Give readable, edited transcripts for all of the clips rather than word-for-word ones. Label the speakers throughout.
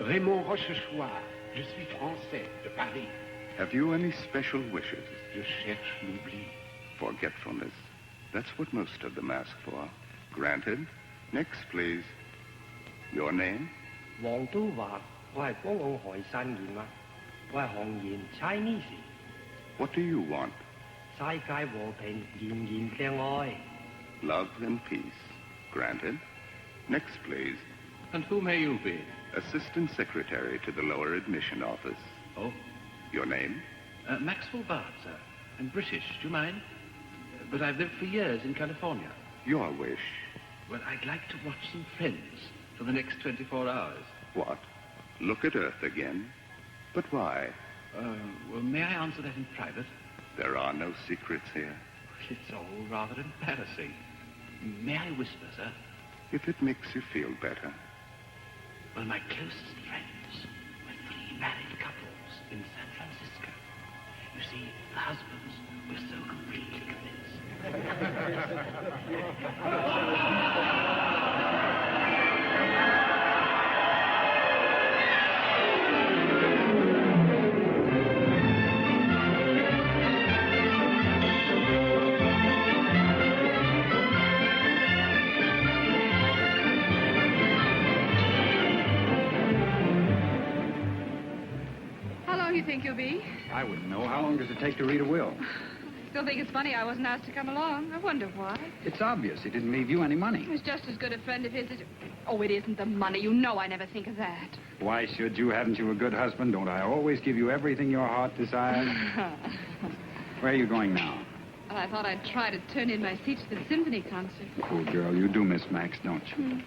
Speaker 1: Raymond Rochechouart. Je suis français, de Paris.
Speaker 2: Have you any special wishes?
Speaker 1: Je cherche l'oubli.
Speaker 2: Forgetfulness. That's what most of them ask for. Granted. Next, please. Your name?
Speaker 3: 黃都話我係江澳海山人啊，我係行言 Chinese。
Speaker 2: What do you want?
Speaker 3: 世界和平，人人相愛。
Speaker 2: Love and peace. Granted. Next, please.
Speaker 1: And who may you be?
Speaker 2: Assistant Secretary to the Lower Admission Office.
Speaker 1: Oh?
Speaker 2: Your name?
Speaker 1: Maxwell Bard, sir. I'm British. Do you mind? But I've lived for years in California.
Speaker 2: Your wish.
Speaker 1: Well, I'd like to watch some Friends for the next 24 hours.
Speaker 2: What? Look at Earth again? But why?
Speaker 1: Well, may I answer that in private?
Speaker 2: There are no secrets here.
Speaker 1: It's all rather embarrassing. May I whisper, sir?
Speaker 2: If it makes you feel better.
Speaker 1: Well, my closest friends were 3 married couples in San Francisco. You see, the husbands were so completely convinced.
Speaker 4: You think you'll be?
Speaker 5: I wouldn't know. How long does it take to read a will?
Speaker 4: Still think it's funny I wasn't asked to come along. I wonder why.
Speaker 5: It's obvious he didn't leave you any money.
Speaker 4: He was just as good a friend of his as... Oh, it isn't the money. You know I never think of that.
Speaker 5: Why should you? Haven't you a good husband? Don't I always give you everything your heart desires? Where are you going now?
Speaker 4: Well, I thought I'd try to turn in my seat to the symphony concert.
Speaker 5: Poor girl, you do miss Max, don't you?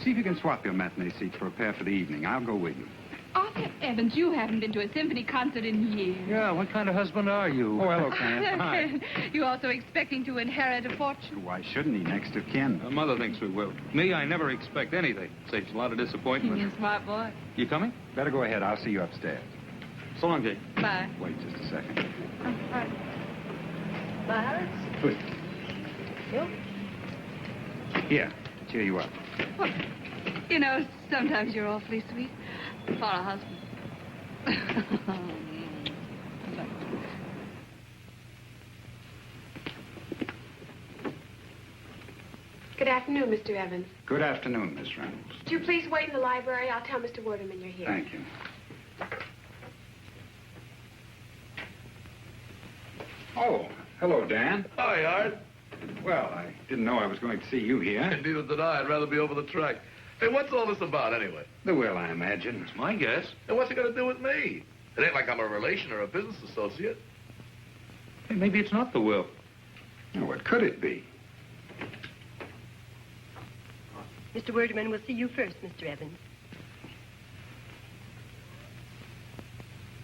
Speaker 5: See if you can swap your matinee seat for a pair for the evening. I'll go with you.
Speaker 4: Arthur Evans, you haven't been to a symphony concert in years.
Speaker 6: Yeah, what kind of husband are you?
Speaker 5: Oh, hello, Kenneth. Hi.
Speaker 4: You also expecting to inherit a fortune?
Speaker 5: Why shouldn't he? Next of kin.
Speaker 6: Mother thinks we will. Me, I never expect anything. Saves a lot of disappointment.
Speaker 4: You're a smart boy.
Speaker 6: You coming?
Speaker 5: Better go ahead. I'll see you upstairs.
Speaker 6: So long, Jake.
Speaker 4: Bye.
Speaker 5: Wait just a second.
Speaker 4: Bye.
Speaker 5: Good.
Speaker 4: You?
Speaker 5: Here, cheer you up.
Speaker 4: Well, you know, sometimes you're awfully sweet. For a husband.
Speaker 7: Good afternoon, Mr. Evans.
Speaker 5: Good afternoon, Miss Reynolds.
Speaker 7: Would you please wait in the library? I'll tell Mr. Werderman you're here.
Speaker 5: Thank you. Oh, hello, Dan.
Speaker 6: Hi, Art.
Speaker 5: Well, I didn't know I was going to see you here.
Speaker 6: Neither did I. I'd rather be over the track. Hey, what's all this about, anyway?
Speaker 5: The will, I imagine.
Speaker 6: It's my guess. And what's it got to do with me? It ain't like I'm a relation or a business associate.
Speaker 5: Hey, maybe it's not the will. Now, what could it be?
Speaker 8: Mr. Werderman will see you first, Mr. Evans.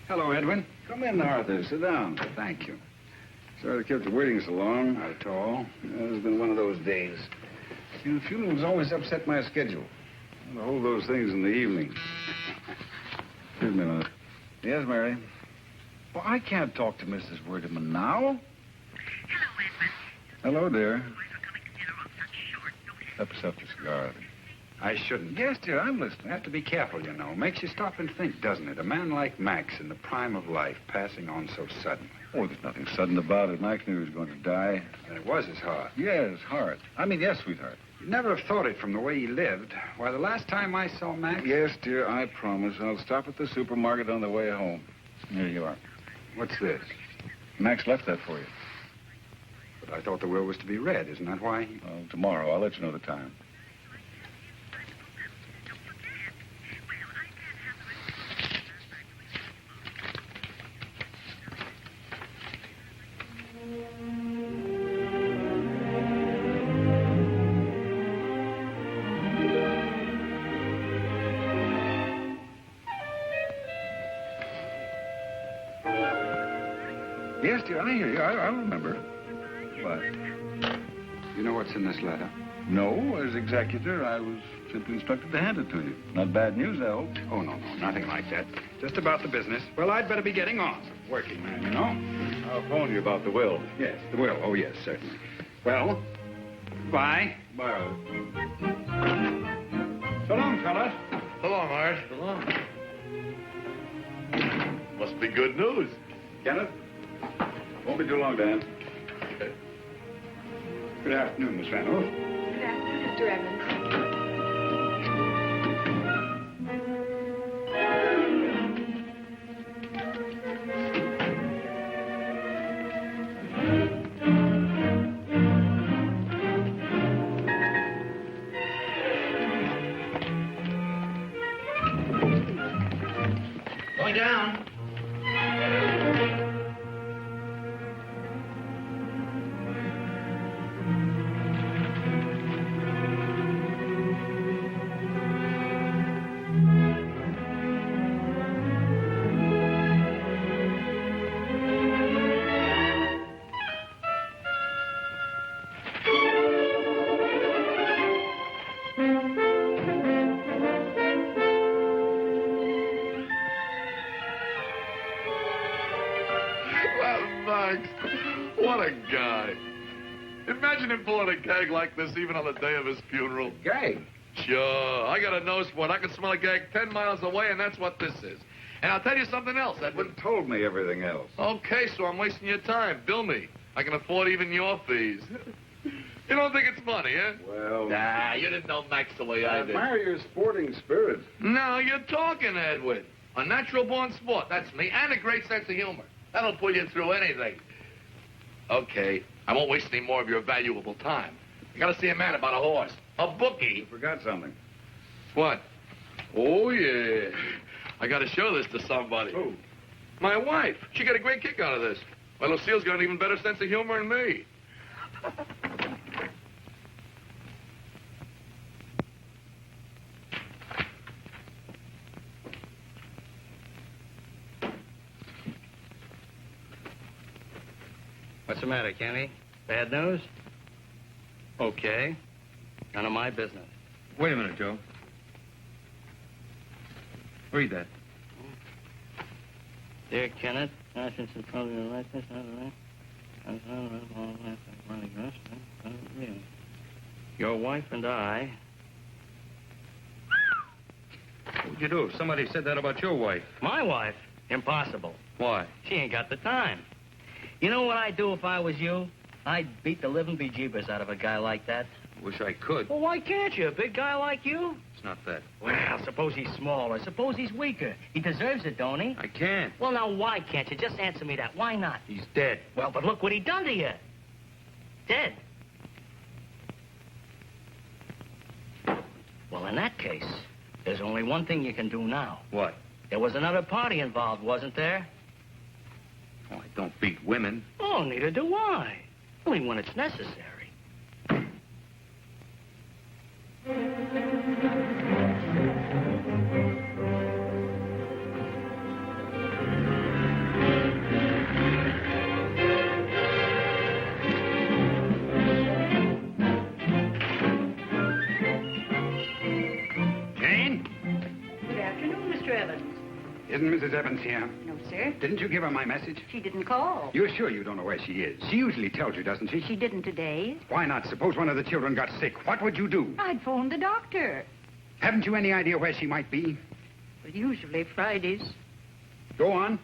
Speaker 5: Hello, Edwin.
Speaker 9: Come in, Arthur. Sit down.
Speaker 5: Thank you.
Speaker 9: Sorry to keep you waiting so long.
Speaker 5: Not at all.
Speaker 9: It's been one of those days. See, the funerals always upset my schedule. I hold those things in the evening. Excuse me a minute. Yes, Mary? Well, I can't talk to Mrs. Werderman now.
Speaker 10: Hello, Edmund.
Speaker 9: Hello, dear.
Speaker 10: Boys are coming to dinner on such short notice.
Speaker 9: Help yourself to a cigar, Arthur.
Speaker 5: I shouldn't. Yes, dear, I'm listening. I have to be careful, you know. Makes you stop and think, doesn't it? A man like Max in the prime of life passing on so suddenly.
Speaker 9: Oh, there's nothing sudden about it. Max knew he was going to die.
Speaker 5: And it was his heart.
Speaker 9: Yeah, his heart. I mean, yes, sweetheart.
Speaker 5: You'd never have thought it from the way he lived. Why, the last time I saw Max...
Speaker 9: Yes, dear, I promise. I'll stop at the supermarket on the way home. Here you are.
Speaker 5: What's this?
Speaker 9: Max left that for you.
Speaker 5: But I thought the will was to be read. Isn't that why?
Speaker 9: Oh, tomorrow. I'll let you know the time. Yes, dear, I hear you. I'll remember. What?
Speaker 5: You know what's in this letter?
Speaker 9: No, as executor, I was simply instructed to hand it to you. Not bad news, I hope.
Speaker 5: Oh, no, nothing like that. Just about the business. Well, I'd better be getting on. Working man, you know.
Speaker 9: I'll phone you about the will.
Speaker 5: Yes, the will. Oh, yes, certainly. Well, bye.
Speaker 9: Bye.
Speaker 5: So long, fellas.
Speaker 6: So long, Art. So long. Must be good news.
Speaker 9: Kenneth? Won't be too long, Dan.
Speaker 6: Okay.
Speaker 5: Good afternoon, Miss Reynolds.
Speaker 7: Good afternoon, Mr. Evans.
Speaker 1: Going down.
Speaker 6: Max, what a guy. Imagine him pulling a gag like this even on the day of his funeral.
Speaker 5: Gag?
Speaker 6: Sure. I got a nose for it. I can smell a gag 10 miles away, and that's what this is. And I'll tell you something else, Edward.
Speaker 9: You told me everything else.
Speaker 6: Okay, so I'm wasting your time. Bill me. I can afford even your fees. You don't think it's funny, eh?
Speaker 9: Well...
Speaker 6: Nah, you didn't know Max the way I did.
Speaker 9: admire your sporting spirit.
Speaker 6: No, you're talking, Edward. A natural-born sport, that's me, and a great sense of humor. That'll pull you through anything. Okay, I won't waste any more of your valuable time. I gotta see a man about a horse. A bookie.
Speaker 9: You forgot something.
Speaker 6: What? Oh, yeah. I gotta show this to somebody.
Speaker 9: Who?
Speaker 6: My wife. She got a great kick out of this. Why, Lucille's got an even better sense of humor than me.
Speaker 3: What's the matter, Kenny? Bad news? Okay. None of my business.
Speaker 6: Wait a minute, Joe. Read that.
Speaker 3: Dear Kenneth, your wife and I...
Speaker 6: What'd you do? Somebody said that about your wife.
Speaker 3: My wife? Impossible.
Speaker 6: Why?
Speaker 3: She ain't got the time. You know what I'd do if I was you? I'd beat the living bejeebers out of a guy like that.
Speaker 5: Wish I could.
Speaker 3: Well, why can't you? A big guy like you?
Speaker 5: It's not that.
Speaker 3: Well, suppose he's smaller. Suppose he's weaker. He deserves it, don't he?
Speaker 5: I can't.
Speaker 3: Well, now, why can't you? Just answer me that. Why not?
Speaker 5: He's dead.
Speaker 3: Well, but look what he done to you. Dead. Well, in that case, there's only one thing you can do now.
Speaker 5: What?
Speaker 3: There was another party involved, wasn't there?
Speaker 5: Oh, I don't beat women.
Speaker 3: Oh, neither do I. Only when it's necessary.
Speaker 5: Jane?
Speaker 8: Good afternoon, Mr. Evans.
Speaker 9: Isn't Mrs. Evans here?
Speaker 8: No, sir.
Speaker 9: Didn't you give her my message?
Speaker 8: She didn't call.
Speaker 9: You're sure you don't know where she is? She usually tells you, doesn't she?
Speaker 8: She didn't today.
Speaker 9: Why not? Suppose one of the children got sick. What would you do?
Speaker 8: I'd phoned the doctor.
Speaker 9: Haven't you any idea where she might be?
Speaker 8: But usually Fridays.
Speaker 9: Go on.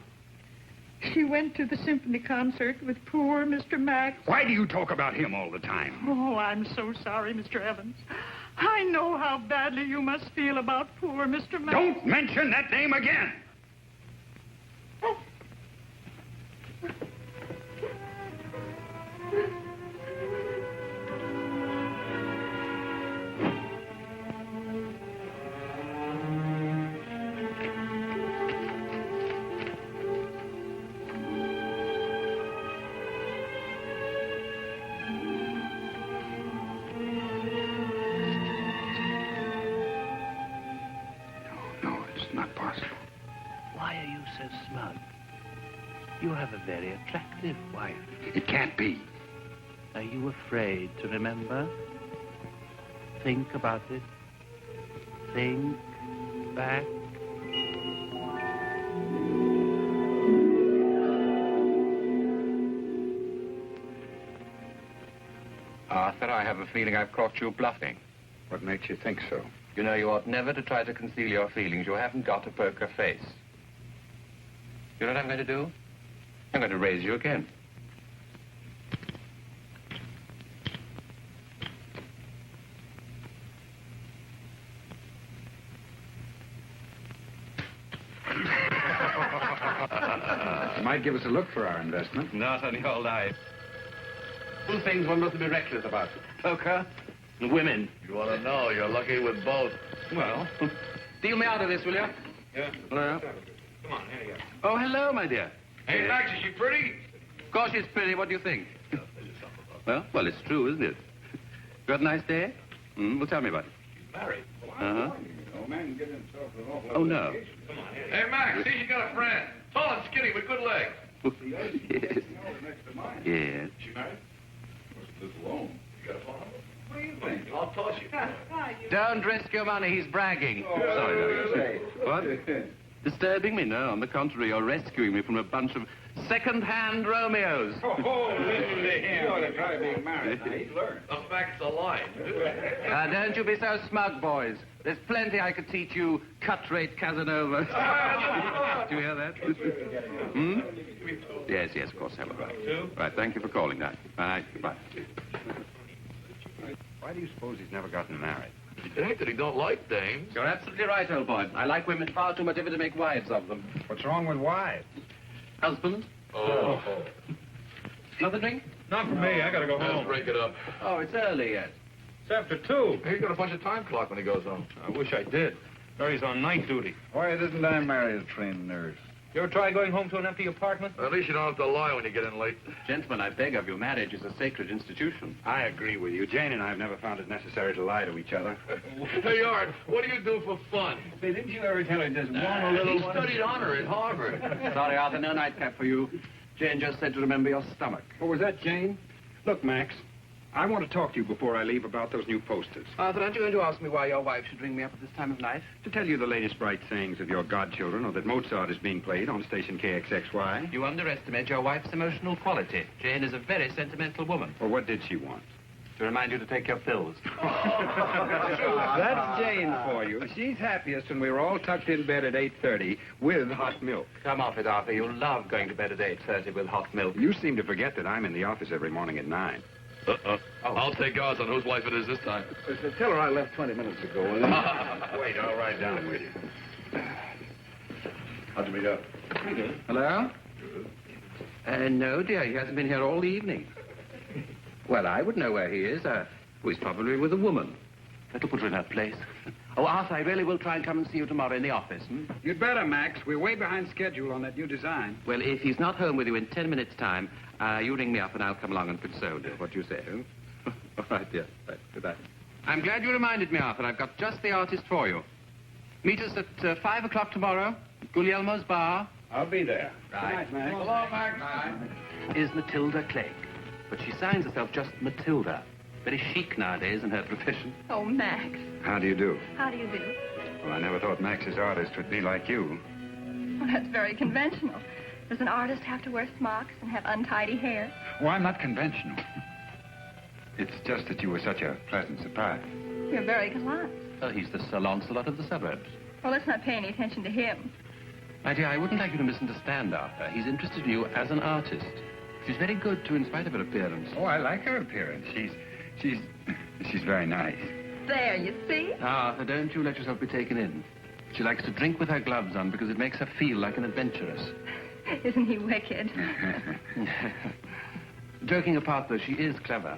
Speaker 11: She went to the symphony concert with poor Mr. Max.
Speaker 9: Why do you talk about him all the time?
Speaker 11: Oh, I'm so sorry, Mr. Evans. I know how badly you must feel about poor Mr. Max.
Speaker 9: Don't mention that name again! No, it's not possible.
Speaker 1: Why are you so smug? You have a very attractive wife.
Speaker 9: It can't be.
Speaker 1: Are you afraid to remember? Think about it. Think back.
Speaker 12: Arthur, I have a feeling I've caught you bluffing.
Speaker 9: What makes you think so?
Speaker 12: You know, you ought never to try to conceal your feelings. You haven't got a poker face. You know what I'm going to do? I'm going to raise you again.
Speaker 9: Might give us a look for our investment.
Speaker 12: Not on your life. Two things one mustn't be reckless about. Poker and women.
Speaker 6: You want to know, you're lucky with both.
Speaker 12: Well, deal me out of this, will you?
Speaker 9: Yeah.
Speaker 12: Hello?
Speaker 9: Come on, here you go.
Speaker 12: Oh, hello, my dear.
Speaker 6: Hey, Max, is she pretty?
Speaker 12: Of course she's pretty. What do you think? Well, it's true, isn't it? You had a nice day? Well, tell me about it.
Speaker 6: She's married.
Speaker 12: Uh-huh.
Speaker 9: Old man get himself an awful
Speaker 12: Oh, no.
Speaker 9: Come on, here.
Speaker 6: Hey, Max, see, you got a friend. Tall and skinny with good legs.
Speaker 12: Yes. Yes.
Speaker 6: She married?
Speaker 9: This loan.
Speaker 6: You got a phone number? What do you think? I'll toss you.
Speaker 12: Don't risk your money. He's bragging. Sorry, no. What? Disturbing me? No, on the contrary, you're rescuing me from a bunch of second-hand Romeos.
Speaker 9: Oh, listen to him. You ought to try being married. Now, he's learned.
Speaker 6: The facts are lying.
Speaker 12: Don't you be so smug, boys. There's plenty I could teach you cut-rate Casanova. Do you hear that? Yes, yes, of course, have it right. Right, thank you for calling that. Bye. Goodbye.
Speaker 9: Why do you suppose he's never gotten married?
Speaker 6: It ain't that he don't like dames.
Speaker 12: You're absolutely right, old boy. I like women far too much ever to make wives of them.
Speaker 9: What's wrong with wives?
Speaker 12: Husband?
Speaker 6: Oh.
Speaker 12: Another drink?
Speaker 13: Not for me. I gotta go
Speaker 6: Let's
Speaker 13: home.
Speaker 6: break it up.
Speaker 12: Oh, it's early yet.
Speaker 13: It's after 2.
Speaker 6: He's got a bunch of time clock when he goes home.
Speaker 13: I wish I did. Barry's on night duty.
Speaker 9: Why doesn't I marry a trained nurse?
Speaker 13: You ever try going home to an empty apartment?
Speaker 6: At least you don't have to lie when you get in late.
Speaker 12: Gentlemen, I beg of you, marriage is a sacred institution.
Speaker 9: I agree with you. Jane and I have never found it necessary to lie to each other.
Speaker 6: Hey, Art, what do you do for fun?
Speaker 9: Say, didn't you ever tell her just one little
Speaker 6: He studied honor at Harvard.
Speaker 12: Sorry, Arthur, no nightcap for you. Jane just said to remember your stomach.
Speaker 9: What was that, Jane? Look, Max, I want to talk to you before I leave about those new posters.
Speaker 12: Arthur, aren't you going to ask me why your wife should ring me up at this time of night?
Speaker 9: To tell you the latest bright sayings of your godchildren, or that Mozart is being played on station KXXY.
Speaker 12: You underestimate your wife's emotional quality. Jane is a very sentimental woman.
Speaker 9: Well, what did she want?
Speaker 12: To remind you to take your pills.
Speaker 9: That's Jane for you. She's happiest when we're all tucked in bed at 8:30 with hot milk.
Speaker 12: Come off it, Arthur. You love going to bed at 8:30 with hot milk.
Speaker 9: You seem to forget that I'm in the office every morning at 9.
Speaker 6: I'll take odds on whose wife it is this time.
Speaker 9: Tell her I left 20 minutes ago. Wait, I'll ride down with you. How'd you meet up?
Speaker 12: Hello? No, dear, he hasn't been here all the evening. Well, I would know where he is. He's probably with a woman. That'll put her in her place. Oh, Arthur, I really will try and come and see you tomorrow in the office,
Speaker 5: You'd better, Max. We're way behind schedule on that new design.
Speaker 12: Well, if he's not home with you in 10 minutes' time, you ring me up and I'll come along and console you. What do you say, All right, dear. Right, goodbye. I'm glad you reminded me, Arthur. I've got just the artist for you. Meet us at 5 o'clock tomorrow at Guglielmo's bar.
Speaker 9: I'll be there.
Speaker 12: Right.
Speaker 9: Good night, Max.
Speaker 6: Hello, Max.
Speaker 12: Is Matilda Clegg. But she signs herself just Matilda. Very chic nowadays in her profession.
Speaker 4: Oh, Max.
Speaker 5: How do you do?
Speaker 4: How do you do?
Speaker 5: Well, I never thought Max's artist would be like you.
Speaker 4: Well, that's very conventional. Does an artist have to wear smocks and have untidy hair?
Speaker 5: Oh, I'm not conventional. It's just that you were such a pleasant surprise.
Speaker 4: You're very gallant.
Speaker 12: Oh, he's the Sir Lancelot of the suburbs.
Speaker 4: Well, let's not pay any attention to him.
Speaker 12: My dear, I wouldn't like you to misunderstand Arthur. He's interested in you as an artist. She's very good, too, in spite of her appearance.
Speaker 5: Oh, I like her appearance. She's very nice.
Speaker 4: There, you see?
Speaker 12: Arthur, don't you let yourself be taken in. She likes to drink with her gloves on because it makes her feel like an adventuress.
Speaker 4: Isn't he wicked?
Speaker 12: Joking apart, though, she is clever.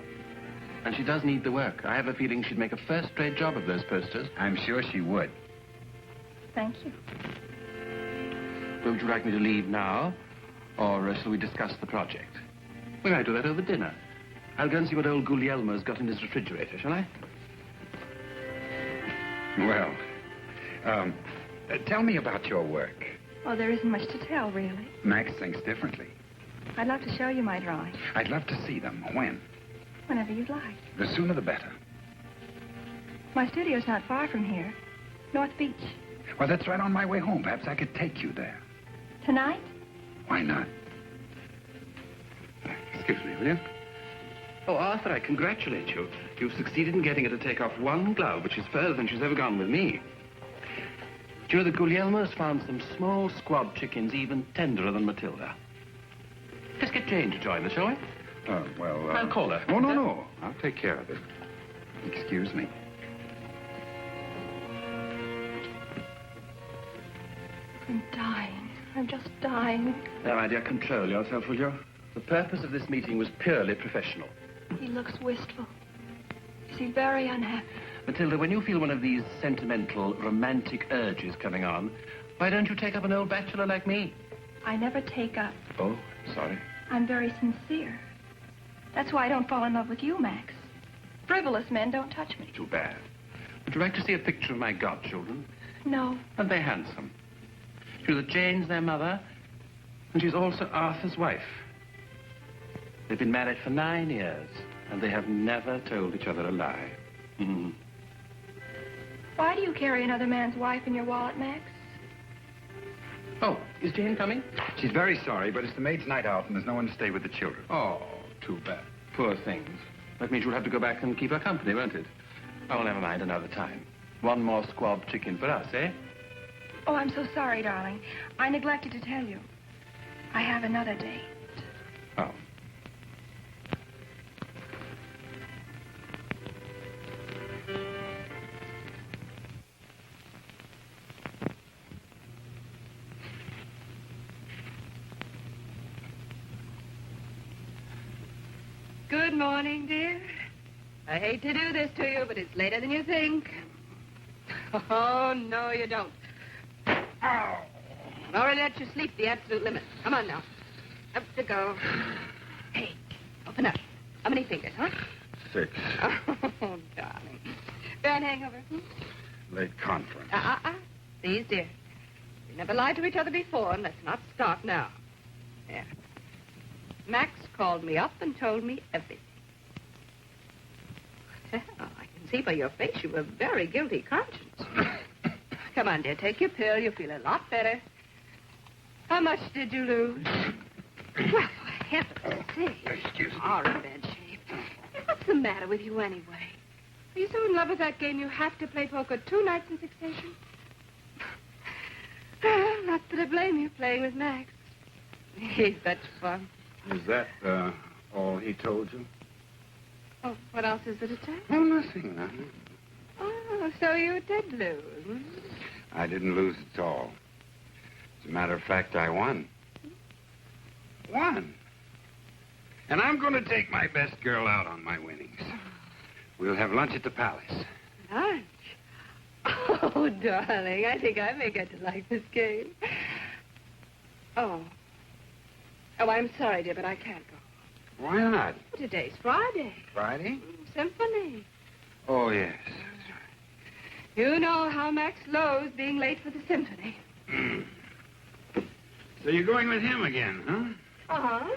Speaker 12: And she does need the work. I have a feeling she'd make a first-rate job of those posters.
Speaker 5: I'm sure she would.
Speaker 4: Thank you.
Speaker 12: Well, would you like me to leave now? Or shall we discuss the project? We might do that over dinner. I'll go and see what old Guglielmo's got in his refrigerator, shall I?
Speaker 5: Well, tell me about your work.
Speaker 4: Oh, there isn't much to tell, really.
Speaker 5: Max thinks differently.
Speaker 4: I'd love to show you my drawings.
Speaker 5: I'd love to see them. When?
Speaker 4: Whenever you'd like.
Speaker 5: The sooner the better.
Speaker 4: My studio's not far from here. North Beach.
Speaker 5: Well, that's right on my way home. Perhaps I could take you there.
Speaker 4: Tonight?
Speaker 5: Why not?
Speaker 12: Excuse me, will you? Oh, Arthur, I congratulate you. You've succeeded in getting her to take off one glove, which is further than she's ever gone with me. Do you know that Guglielmo's found some small squab chickens even tenderer than Matilda? Let's get Jane to join us, shall we?
Speaker 5: Well,
Speaker 12: I'll call her.
Speaker 5: Oh, no. I'll take care of it. Excuse me.
Speaker 4: I'm dying. I'm just dying.
Speaker 12: Now, my dear, control yourself, will you? The purpose of this meeting was purely professional.
Speaker 4: He looks wistful. Is he very unhappy?
Speaker 12: Matilda, when you feel one of these sentimental, romantic urges coming on, why don't you take up an old bachelor like me?
Speaker 4: I never take up.
Speaker 12: Oh, sorry.
Speaker 4: I'm very sincere. That's why I don't fall in love with you, Max. Frivolous men don't touch me.
Speaker 12: Too bad. Would you like to see a picture of my godchildren?
Speaker 4: No.
Speaker 12: And they're handsome. You know that Jane's their mother, and she's also Arthur's wife. They've been married for 9 years, and they have never told each other a lie. Mm-hmm.
Speaker 4: Why do you carry another man's wife in your wallet, Max?
Speaker 12: Oh, is Jane coming?
Speaker 5: She's very sorry, but it's the maid's night out, and there's no one to stay with the children.
Speaker 12: Oh, too bad. Poor things. That means you'll have to go back and keep her company, won't it? Oh, never mind, another time. One more squab chicken for us, eh?
Speaker 4: Oh, I'm so sorry, darling. I neglected to tell you. I have another date.
Speaker 12: Oh.
Speaker 14: Good morning, dear. I hate to do this to you, but it's later than you think. Oh, no, you don't. Ow. I've already let you sleep the absolute limit. Come on now. Up to go. Hey, open up. How many fingers, huh?
Speaker 5: 6.
Speaker 14: Oh, darling. Bad hangover?
Speaker 5: Late conference.
Speaker 14: Please, dear. We never lied to each other before, and let's not start now. There. Max called me up and told me everything. Well, I can see by your face you have a very guilty conscience. Come on, dear, take your pill. You'll feel a lot better. How much did you lose? Well, for heaven's sake.
Speaker 5: Excuse me.
Speaker 14: You're in bad shape. What's the matter with you anyway? Are you so in love with that game you have to play poker 2 nights in succession? Not that I blame you playing with Max. He's such fun.
Speaker 5: Is that all he told you?
Speaker 14: Oh, what else is there to tell?
Speaker 9: Oh, nothing, nothing.
Speaker 14: Oh, so you did lose.
Speaker 9: I didn't lose at all. As a matter of fact, I won. Won. And I'm going to take my best girl out on my winnings. We'll have lunch at the palace.
Speaker 14: Lunch? Oh, darling, I think I may get to like this game. Oh. Oh, I'm sorry, dear, but I can't go.
Speaker 9: Why not?
Speaker 14: Today's Friday.
Speaker 9: Friday?
Speaker 14: Symphony.
Speaker 9: Oh, yes.
Speaker 14: You know how Max loathes being late for the symphony.
Speaker 9: So you're going with him again, huh?
Speaker 14: Uh-huh.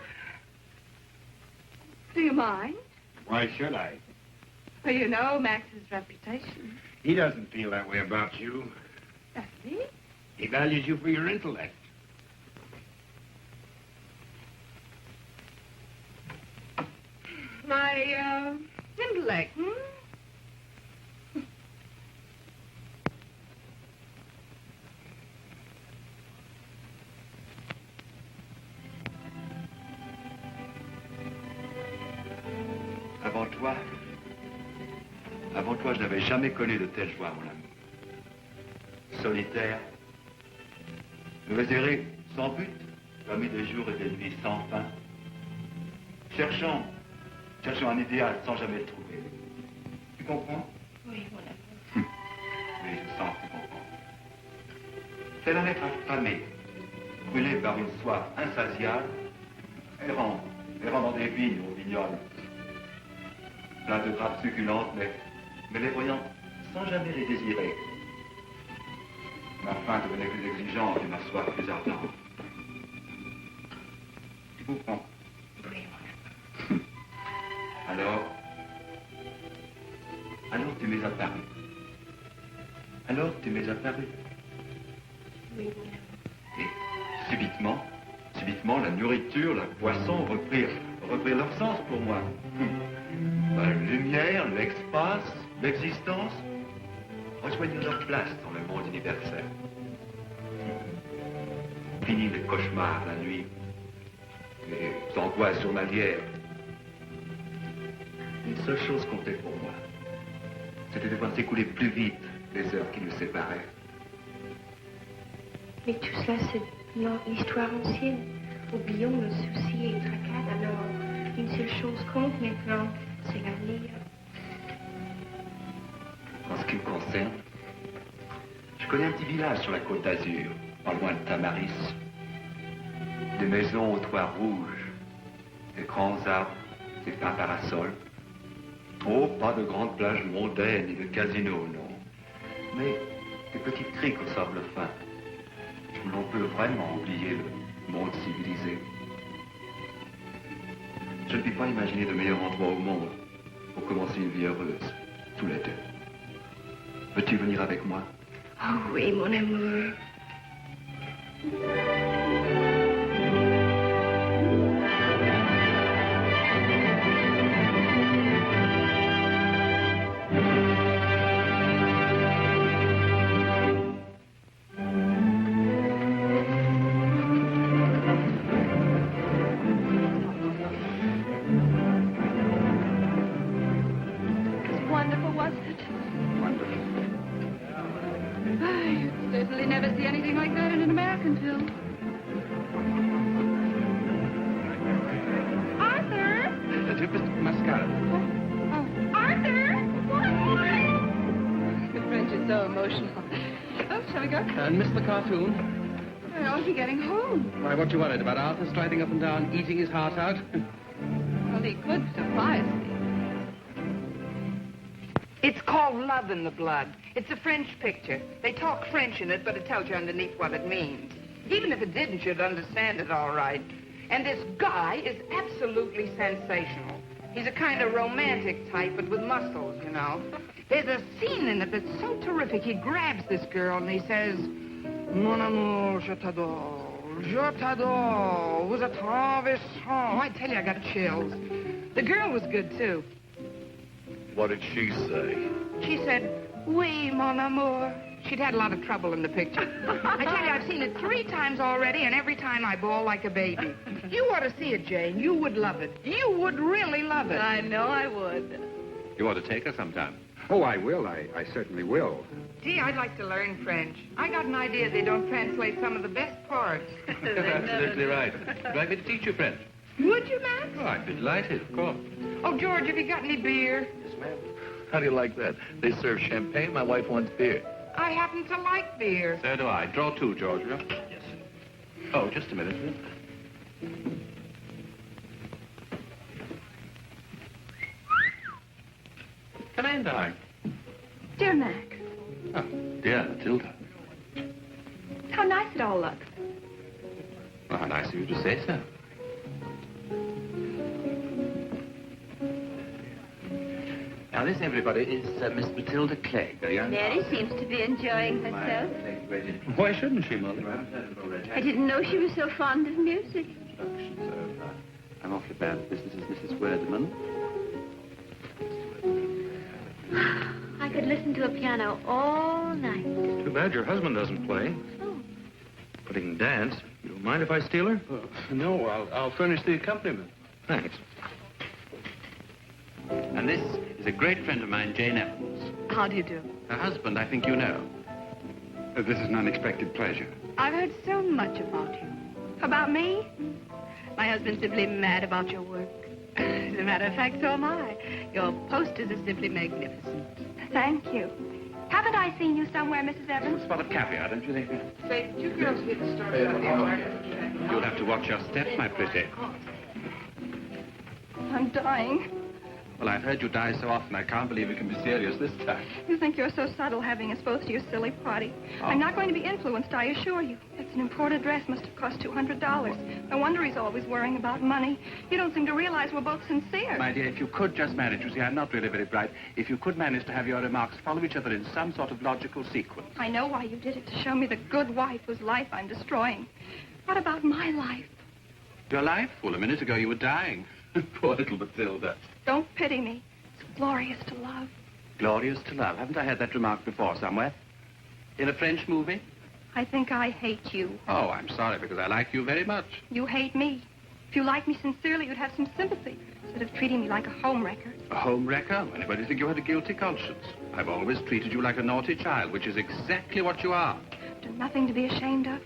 Speaker 14: Do you mind?
Speaker 9: Why should I?
Speaker 14: Well, you know Max's reputation.
Speaker 9: He doesn't feel that way about you.
Speaker 14: Does he?
Speaker 9: He values you for your intellect.
Speaker 14: My, intellect,
Speaker 15: Avant toi, je n'avais jamais connu de telle joie, mon ami. Solitaire, erré, sans but, parmi des jours et des nuits sans fin. Cherchant un idéal sans jamais le trouver. Tu comprends?
Speaker 14: Oui, mon amour.
Speaker 15: Oui, je sens que tu comprends. Tel un être affamé, brûlé par une soif insatiable, errant dans des vignes aux vignoles, plein de grappes succulentes, mais les voyant sans jamais les désirer. Ma faim devenait plus exigeante et ma soif plus ardente. Tu comprends?
Speaker 14: Oui, mon amour.
Speaker 15: Alors tu m'es apparu. Alors tu m'es apparu.
Speaker 14: Oui, mon amour.
Speaker 15: Et subitement, la nourriture, la boisson reprirent leur sens pour moi. La lumière, l'espace, l'existence rejoignent leur place dans le monde universel. Fini les cauchemars la nuit, les angoisses journalières. Une seule chose comptait pour moi. C'était de voir s'écouler plus vite les heures qui nous séparaient.
Speaker 7: Mais tout cela, c'est l'histoire ancienne. Oublions le souci et le tracas. Alors, une seule chose compte maintenant, c'est l'avenir.
Speaker 15: En ce qui me concerne, je connais un petit village sur la côte d'Azur, pas loin de Tamaris. Des maisons aux toits rouges, des grands arbres, des pins parasols. Oh, pas de grandes plages mondaines ni de casinos, non. Mais des petites criques au sable fin. L'on peut vraiment oublier le monde civilisé. Je ne puis pas imaginer de meilleur endroit au monde pour commencer une vie heureuse, tous les deux. Veux-tu venir avec moi?
Speaker 7: Oh oui, mon amour.
Speaker 12: And Mr. Cartoon?
Speaker 14: Where is he getting home?
Speaker 12: Why, what you worried about? Arthur striding up and down, eating his heart out?
Speaker 14: Well, he could surprise me. It's called Love in the Blood. It's a French picture. They talk French in it, but it tells you underneath what it means. Even if it didn't, you'd understand it all right. And this guy is absolutely sensational. He's a kind of romantic type, but with muscles, you know. There's a scene in it that's so terrific. He grabs this girl and he says, Mon amour, je t'adore, vous êtes ravissant. I tell you, I got chills. The girl was good, too.
Speaker 6: What did she say?
Speaker 14: She said, Oui, mon amour,
Speaker 16: She'd had a lot of trouble in the picture. I tell you, I've seen it 3 times already, and every time I bawl like a baby. You ought to see it, Jane. You would love it. You would really love it.
Speaker 14: I know I would.
Speaker 12: You ought to take her sometime.
Speaker 5: Oh, I will. I certainly will.
Speaker 16: Gee, I'd like to learn French. I got an idea they don't translate some of the best parts.
Speaker 12: Absolutely right. Would you like me to teach you French?
Speaker 16: Would you, Max?
Speaker 12: Oh, I'd be delighted, of course.
Speaker 16: Oh, George, have you got any beer?
Speaker 6: Yes, ma'am. How do you like that? They serve champagne. My wife wants beer.
Speaker 16: I happen to like beer.
Speaker 12: So do I. Draw 2, George. Yes. Oh, just a minute. Come in, darling.
Speaker 4: Dear Mac,
Speaker 12: Oh, dear, Matilda.
Speaker 4: how nice it all looks.
Speaker 12: Well, how nice of you to say so. Now, this, everybody, is Miss Matilda Clegg.
Speaker 17: Mary seems to be enjoying herself.
Speaker 12: Why shouldn't she, Mother?
Speaker 17: I didn't know she was so fond of music.
Speaker 12: I'm awfully bad. This is Mrs. Werdeman.
Speaker 17: I could listen to a piano all night.
Speaker 13: Too bad your husband doesn't play.
Speaker 17: Oh.
Speaker 13: But he can dance. You don't mind if I steal her?
Speaker 12: No, I'll furnish the accompaniment.
Speaker 13: Thanks.
Speaker 12: And this is a great friend of mine, Jane Evans.
Speaker 14: How do you do?
Speaker 12: Her husband, I think you know.
Speaker 5: This is an unexpected pleasure.
Speaker 14: I've heard so much about you.
Speaker 4: About me?
Speaker 14: My husband's simply mad about your work. As a matter of fact, so am I. Your posters are simply magnificent.
Speaker 4: Thank you. Haven't I seen you somewhere, Mrs. Evans?
Speaker 12: A spot of caviar, don't you think?
Speaker 16: Say, you girls get started on the apartment.
Speaker 12: You'll have to watch your step, my pretty.
Speaker 4: I'm dying.
Speaker 12: Well, I've heard you die so often, I can't believe you can be serious this time.
Speaker 4: You think you're so subtle having us both to your silly party. I'm not going to be influenced, I assure you. It's an imported dress, must have cost $200. No wonder he's always worrying about money. You don't seem to realize we're both sincere.
Speaker 12: My dear, if you could just manage, you see, I'm not really very bright. If you could manage to have your remarks follow each other in some sort of logical sequence.
Speaker 4: I know why you did it, to show me the good wife whose life I'm destroying. What about my life?
Speaker 12: Your life? Well, a minute ago you were dying. Poor little Matilda.
Speaker 4: Don't pity me. It's glorious to love.
Speaker 12: Glorious to love. Haven't I heard that remark before somewhere? In a French movie?
Speaker 4: I think I hate you.
Speaker 12: Oh, I'm sorry, because I like you very much.
Speaker 4: You hate me. If you liked me sincerely, you'd have some sympathy, instead of treating me like a homewrecker.
Speaker 12: A homewrecker? Anybody think you had a guilty conscience? I've always treated you like a naughty child, which is exactly what you are.
Speaker 4: Do nothing to be ashamed of.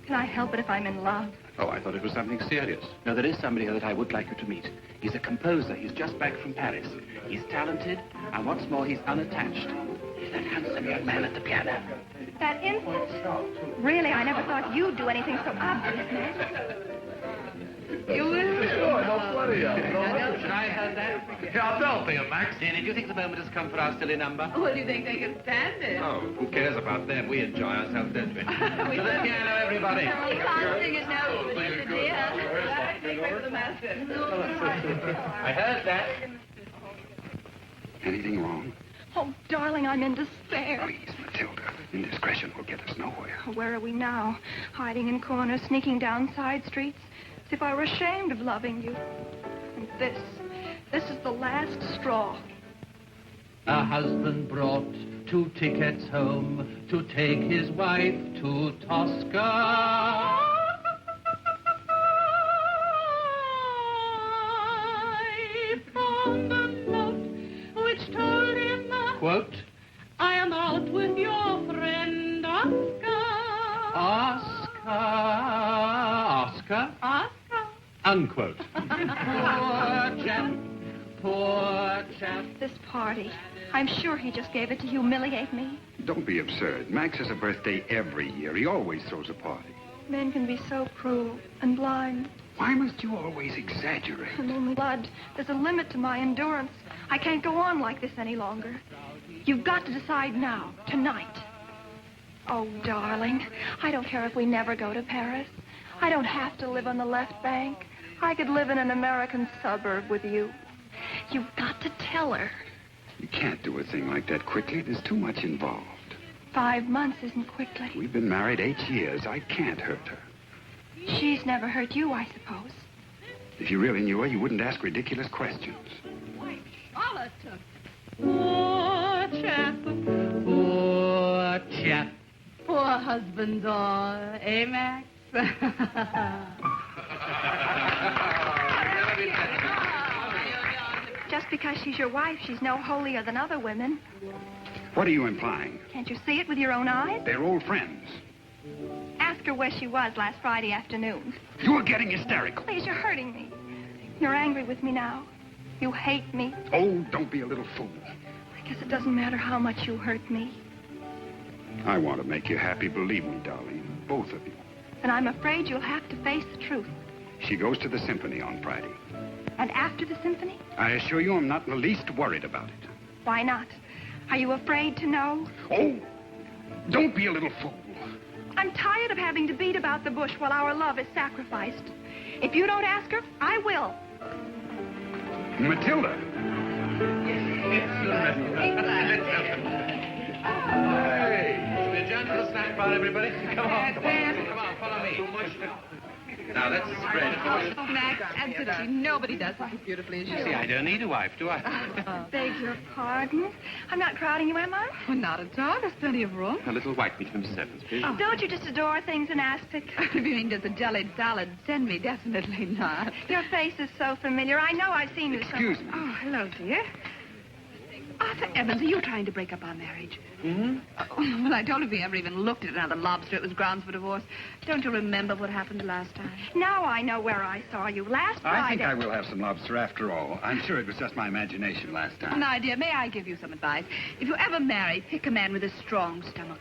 Speaker 4: Can I help it if I'm in love?
Speaker 12: Oh, I thought it was something serious. No, there is somebody here that I would like you to meet. He's a composer. He's just back from Paris. He's talented, and what's more, he's unattached. He's that handsome young man at the piano.
Speaker 4: That infant? Really, I never thought you'd do anything so obvious, Max.
Speaker 16: You will?
Speaker 6: Sure, no plenty of
Speaker 12: Should I have that?
Speaker 6: Yeah, I'll tell you, Max.
Speaker 12: Jenny, do you think the moment has come for our silly number?
Speaker 14: Well, do you think they can stand it?
Speaker 12: Oh, who cares about them? We enjoy ourselves, don't we? To the piano, everybody.
Speaker 17: We can't sing it now, but it's a dear.
Speaker 12: I heard that.
Speaker 5: Anything wrong?
Speaker 4: Oh, darling, I'm in despair.
Speaker 5: Please, Matilda. Indiscretion will get us nowhere.
Speaker 4: Where are we now? Hiding in corners, sneaking down side streets, as if I were ashamed of loving you. And this is the last straw.
Speaker 1: A husband brought 2 tickets home to take his wife to Tosca. Quote,
Speaker 11: I am out with your friend Oscar.
Speaker 1: Oscar? Unquote. Poor chap.
Speaker 4: This party. I'm sure he just gave it to humiliate me.
Speaker 5: Don't be absurd. Max has a birthday every year. He always throws a party.
Speaker 4: Men can be so cruel and blind.
Speaker 5: Why must you always exaggerate?
Speaker 4: I'm only blood. There's a limit to my endurance. I can't go on like this any longer. You've got to decide now, tonight. Oh, darling, I don't care if we never go to Paris. I don't have to live on the left bank. I could live in an American suburb with you. You've got to tell her.
Speaker 5: You can't do a thing like that quickly. There's too much involved.
Speaker 4: 5 months isn't quickly.
Speaker 5: We've been married 8 years. I can't hurt her.
Speaker 4: She's never hurt you, I suppose.
Speaker 5: If you really knew her, you wouldn't ask ridiculous questions.
Speaker 11: Poor chap.
Speaker 1: Poor chap.
Speaker 14: husbands are, eh, Max?
Speaker 4: Just because she's your wife, she's no holier than other women.
Speaker 9: What are you implying?
Speaker 4: Can't you see it with your own eyes?
Speaker 9: They're old friends.
Speaker 4: Ask her where she was last Friday afternoon.
Speaker 9: You're getting hysterical.
Speaker 4: Please, you're hurting me. You're angry with me now. You hate me.
Speaker 9: Oh, don't be a little fool.
Speaker 4: I guess it doesn't matter how much you hurt me.
Speaker 9: I want to make you happy, believe me, darling. Both of you.
Speaker 4: And I'm afraid you'll have to face the truth.
Speaker 9: She goes to the symphony on Friday.
Speaker 4: And after the symphony?
Speaker 9: I assure you I'm not in the least worried about it.
Speaker 4: Why not? Are you afraid to know?
Speaker 9: Oh, don't be a little fool.
Speaker 4: I'm tired of having to beat about the bush while our love is sacrificed. If you don't ask her, I will.
Speaker 9: Matilda.
Speaker 12: Hey, the gentle snack bar, everybody. Come on, follow me. Now, let's spread.
Speaker 14: Max, absolutely nobody does it as beautifully as you.
Speaker 12: See, I don't need a wife, do I?
Speaker 4: Beg your pardon? I'm not crowding you, am I?
Speaker 14: Oh, not at all. There's plenty of room.
Speaker 12: A little white meat from Sevens, please.
Speaker 4: Oh. Don't you just adore things in aspic?
Speaker 14: If you mean just a jellied salad, send me. Definitely not.
Speaker 4: Your face is so familiar. I know I've seen you
Speaker 9: Excuse me.
Speaker 14: Oh, hello, dear. Arthur Evans, are you trying to break up our marriage?
Speaker 12: Mm-hmm.
Speaker 14: Oh, well, I told you if we ever even looked at another lobster, it was grounds for divorce. Don't you remember what happened last time?
Speaker 4: Now I know where I saw you. Last Friday.
Speaker 9: I think I will have some lobster after all. I'm sure it was just my imagination last time.
Speaker 14: Now, dear, may I give you some advice? If you ever marry, pick a man with a strong stomach.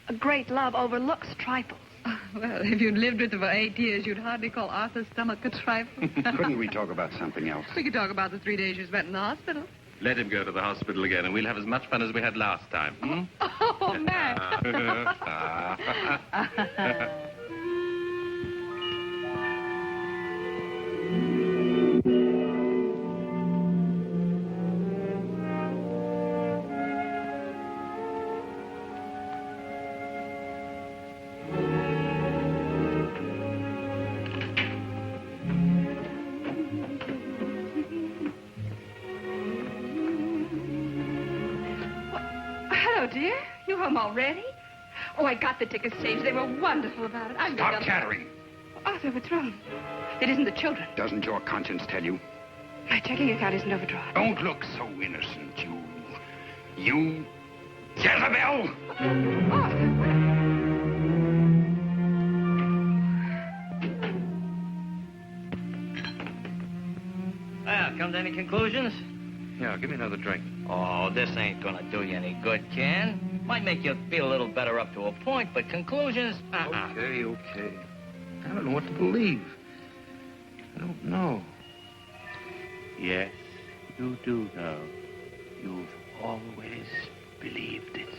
Speaker 4: A great love overlooks trifles.
Speaker 14: Well, if you'd lived with her for 8 years, you'd hardly call Arthur's stomach a trifle.
Speaker 9: Couldn't we talk about something else?
Speaker 14: We could talk about the 3 days you spent in the hospital.
Speaker 12: Let him go to the hospital again, and we'll have as much fun as we had last time. Hmm?
Speaker 14: Oh, Max. Dear, you home already? Oh, I got the tickets changed. They were wonderful about it.
Speaker 9: Stop chattering.
Speaker 14: Arthur, what's wrong? It isn't the children.
Speaker 9: Doesn't your conscience tell you?
Speaker 14: My checking account isn't overdrawn.
Speaker 9: Don't look so innocent, you Jezebel!
Speaker 13: Well, come to any conclusions?
Speaker 12: Yeah, give me another drink.
Speaker 13: Oh, this ain't gonna do you any good, Ken. Might make you feel a little better up to a point, but conclusions?
Speaker 12: Okay. I don't know what to believe. I don't know.
Speaker 1: Yes, you do know. You've always believed it.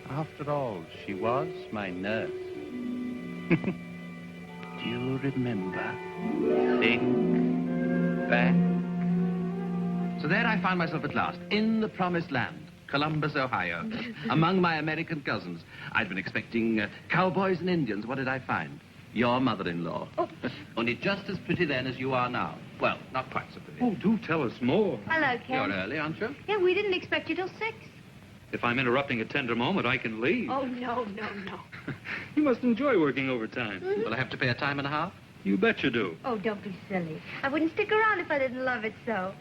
Speaker 1: After all, she was my nurse. Do you remember? Think back.
Speaker 12: So there I found myself at last, in the promised land, Columbus, Ohio, among my American cousins. I'd been expecting cowboys and Indians. What did I find? Your mother-in-law.
Speaker 17: Oh.
Speaker 12: Only just as pretty then as you are now. Well, not quite so pretty.
Speaker 5: Oh, do tell us more.
Speaker 17: Hello, Ken.
Speaker 12: You're early, aren't you?
Speaker 17: Yeah, we didn't expect you till 6.
Speaker 5: If I'm interrupting a tender moment, I can leave.
Speaker 17: Oh, no.
Speaker 5: You must enjoy working overtime.
Speaker 17: Mm-hmm.
Speaker 12: Will I have to pay a time and a half?
Speaker 5: You bet you do.
Speaker 17: Oh, don't be silly. I wouldn't stick around if I didn't love it so.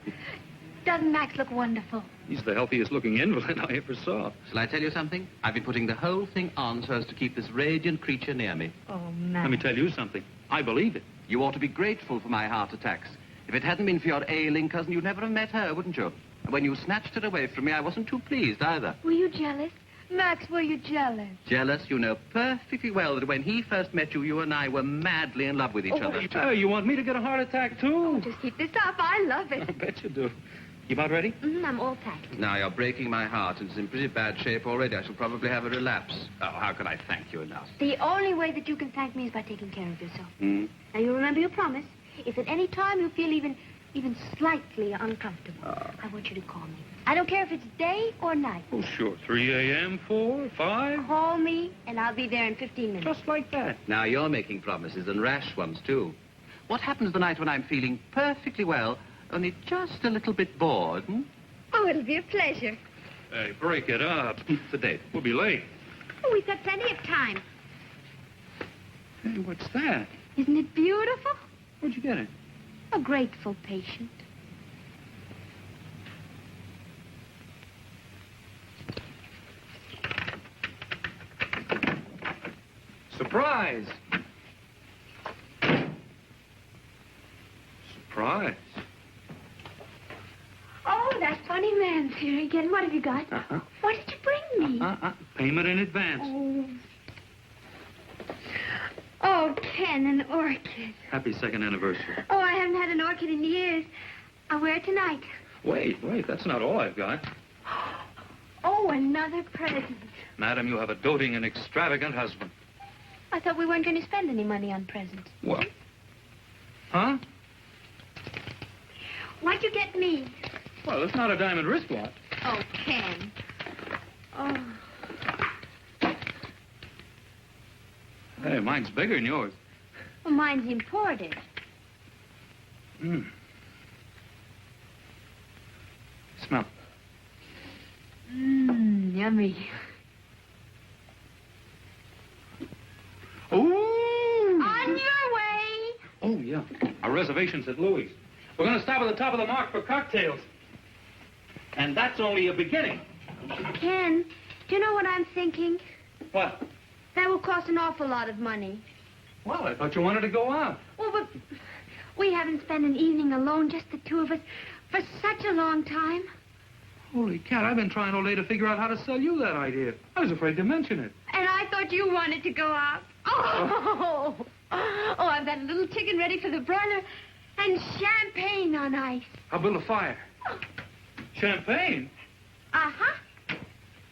Speaker 17: Doesn't Max look wonderful?
Speaker 5: He's the healthiest looking invalid I ever saw.
Speaker 12: Shall I tell you something? I've been putting the whole thing on so as to keep this radiant creature near me.
Speaker 17: Oh, Max.
Speaker 5: Let me tell you something. I believe it.
Speaker 12: You ought to be grateful for my heart attacks. If it hadn't been for your ailing cousin, you'd never have met her, wouldn't you? And when you snatched her away from me, I wasn't too pleased either.
Speaker 17: Were you jealous? Max, were you jealous?
Speaker 12: Jealous? You know perfectly well that when he first met you, you and I were madly in love with each other.
Speaker 5: Oh, you want me to get a heart attack, too?
Speaker 17: Oh, just keep this up. I love it.
Speaker 5: I bet you do. You about ready?
Speaker 17: I'm all packed.
Speaker 12: Now, you're breaking my heart, and it's in pretty bad shape already. I shall probably have a relapse. Oh, how can I thank you enough?
Speaker 17: The only way that you can thank me is by taking care of yourself.
Speaker 12: Hmm?
Speaker 17: Now, you remember your promise. If at any time you feel even slightly uncomfortable, I want you to call me. I don't care if it's day or night.
Speaker 5: Oh, sure. 3 a.m., 4, 5?
Speaker 17: Call me, and I'll be there in 15 minutes.
Speaker 5: Just like that.
Speaker 12: Now, you're making promises, and rash ones, too. What happens the night when I'm feeling perfectly well, only just a little bit bored, hmm?
Speaker 17: Oh, it'll be a pleasure.
Speaker 5: Hey, break it up. The date. We'll be late.
Speaker 17: Oh, we've got plenty of time.
Speaker 5: Hey, what's that?
Speaker 17: Isn't it beautiful?
Speaker 5: Where'd you get it?
Speaker 17: A grateful patient.
Speaker 5: Surprise! Surprise.
Speaker 17: Oh, that funny man's here again. What have you got?
Speaker 5: Uh-huh.
Speaker 17: What did you bring me?
Speaker 5: Payment in advance.
Speaker 17: Oh, Ken, an orchid.
Speaker 5: Happy second anniversary.
Speaker 17: Oh, I haven't had an orchid in years. I'll wear it tonight.
Speaker 5: Wait, that's not all I've got.
Speaker 17: Oh, another present.
Speaker 5: Madam, you have a doting and extravagant husband.
Speaker 17: I thought we weren't going to spend any money on presents.
Speaker 5: What? Huh?
Speaker 17: What'd you get me?
Speaker 5: Well, it's not a diamond wristwatch.
Speaker 17: Oh, Ken. Oh.
Speaker 5: Hey, mine's bigger than yours.
Speaker 17: Well, mine's imported.
Speaker 5: Smell.
Speaker 17: Yummy.
Speaker 5: Ooh!
Speaker 17: On your way.
Speaker 5: Oh, yeah. Our reservation's at Louis'. We're going to stop at the top of the mark for cocktails. And that's only a beginning.
Speaker 17: Ken, do you know what I'm thinking?
Speaker 5: What?
Speaker 17: That will cost an awful lot of money.
Speaker 5: Well, I thought you wanted to go out.
Speaker 17: Well, but we haven't spent an evening alone, just the two of us, for such a long time.
Speaker 5: Holy cat, I've been trying all day to figure out how to sell you that idea. I was afraid to mention it.
Speaker 17: And I thought you wanted to go out. Oh, I've got a little chicken ready for the broiler and champagne on ice.
Speaker 5: I'll build a fire. Champagne?
Speaker 17: Uh-huh.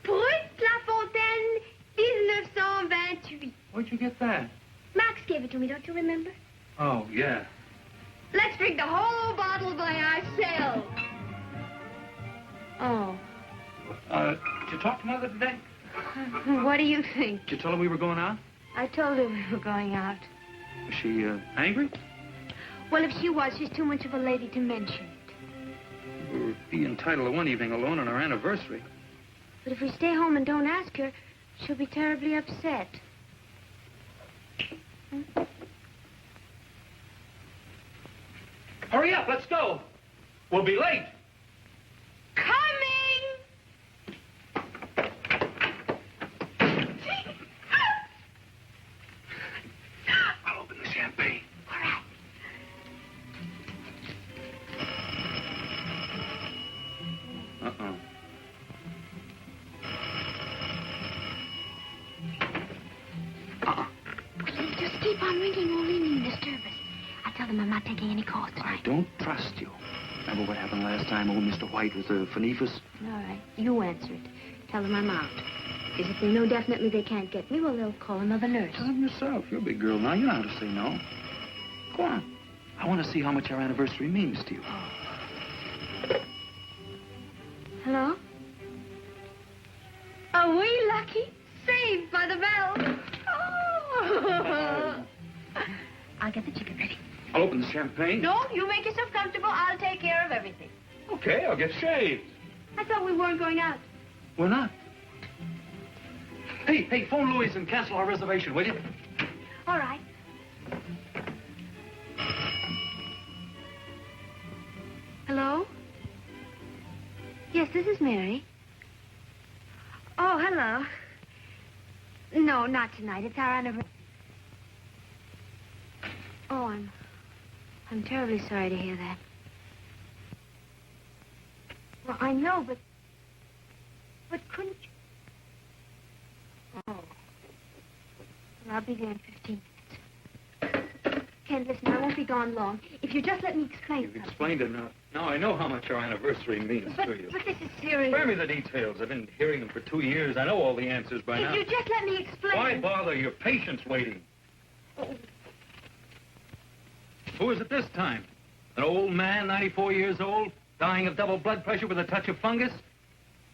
Speaker 17: Brut La Fontaine, 1928.
Speaker 5: Where'd you get that?
Speaker 17: Max gave it to me, don't you remember?
Speaker 5: Oh, yeah.
Speaker 17: Let's drink the whole bottle by ourselves. Oh.
Speaker 5: Did you talk to Mother today?
Speaker 17: What do you think?
Speaker 5: Did you tell her we were going out?
Speaker 17: I told her we were going out.
Speaker 5: Was she, angry?
Speaker 17: Well, if she was, she's too much of a lady to mention it.
Speaker 5: We'll be entitled to one evening alone on our anniversary.
Speaker 17: But if we stay home and don't ask her, she'll be terribly upset.
Speaker 5: Hurry up, let's go. We'll be late. I'll open the champagne.
Speaker 17: All right.
Speaker 5: Uh-oh.
Speaker 17: Just keep on ringing all evening, disturb us. I tell them I'm not taking any calls tonight.
Speaker 5: I don't trust you. Remember what happened last time old Mr. White was a Phonephus?
Speaker 17: All right, you answer it. Tell them I'm out. Because if they know definitely they can't get me, well, they'll call another nurse.
Speaker 5: Tell them yourself. You're a big girl now. You know how to say no. Go on. I want to see how much our anniversary means to you.
Speaker 17: Hello? Are we lucky? Saved by the bell. Oh. I'll get the chicken ready.
Speaker 5: I'll open the champagne.
Speaker 17: No, you make yourself comfortable. I'll take care of everything.
Speaker 5: Okay, I'll get shaved.
Speaker 17: I thought we weren't going out.
Speaker 5: We're not. Hey, phone Louis and cancel our reservation, will you?
Speaker 17: All right. Hello? Yes, this is Mary. Oh, hello. No, not tonight. It's our anniversary. Oh, I'm terribly sorry to hear that. Well, I know, but couldn't you? Oh. Well, I'll be there in 15 minutes. Ken, listen, I won't be gone long. If you just let me explain
Speaker 5: You've
Speaker 17: something.
Speaker 5: explained it now. Now I know how much our anniversary means to you.
Speaker 17: But this is serious.
Speaker 5: Spare me the details. I've been hearing them for 2 years. I know all the answers by now.
Speaker 17: If you just let me explain.
Speaker 5: Why bother? Your patient's waiting.
Speaker 17: Oh.
Speaker 5: Who is it this time? An old man, 94 years old, dying of double blood pressure with a touch of fungus?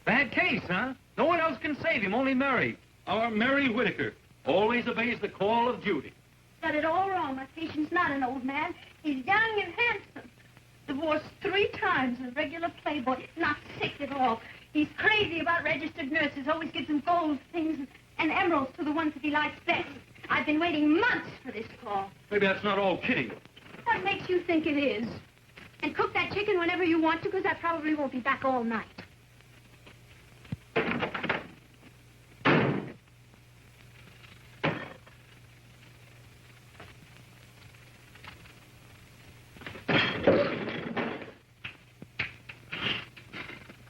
Speaker 5: Bad case, huh? No one else can save him, only Mary. Our Mary Whitaker always obeys the call of duty.
Speaker 17: Got it all wrong. My patient's not an old man. He's young and handsome. Divorced 3 times, a regular playboy. Not sick at all. He's crazy about registered nurses. Always gives them gold things and emeralds to the ones that he likes best. I've been waiting months for this call.
Speaker 5: Maybe that's not all kidding.
Speaker 17: What makes you think it is? And cook that chicken whenever you want to, because I probably won't be back all night.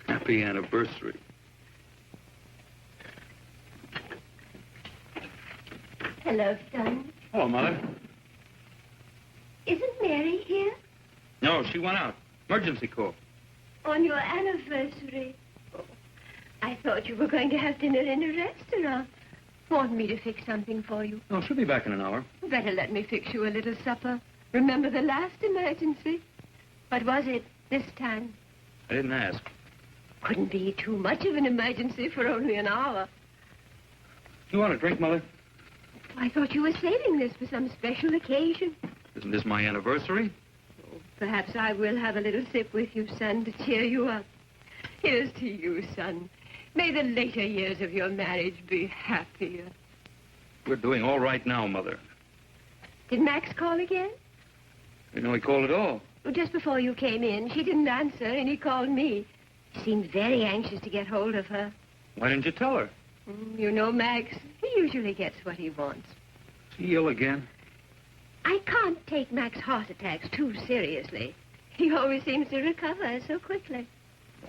Speaker 5: Happy anniversary.
Speaker 17: Hello, son.
Speaker 5: Hello, Mother.
Speaker 17: Isn't Mary here?
Speaker 5: No, she went out. Emergency call.
Speaker 17: On your anniversary. Oh, I thought you were going to have dinner in a restaurant. Want me to fix something for you?
Speaker 5: No, she'll be back in an hour.
Speaker 17: Better let me fix you a little supper. Remember the last emergency? What was it this time?
Speaker 5: I didn't ask.
Speaker 17: Couldn't be too much of an emergency for only an hour.
Speaker 5: You want a drink, Mother?
Speaker 17: I thought you were saving this for some special occasion.
Speaker 5: Isn't this my anniversary?
Speaker 17: Oh, perhaps I will have a little sip with you, son, to cheer you up. Here's to you, son. May the later years of your marriage be happier.
Speaker 5: We're doing all right now, Mother.
Speaker 17: Did Max call again?
Speaker 5: You know he called at all.
Speaker 17: Well, just before you came in, she didn't answer, and he called me. He seemed very anxious to get hold of her.
Speaker 5: Why didn't you tell her?
Speaker 17: You know, Max, he usually gets what he wants.
Speaker 5: Is he ill again?
Speaker 17: I can't take Max's heart attacks too seriously. He always seems to recover so quickly.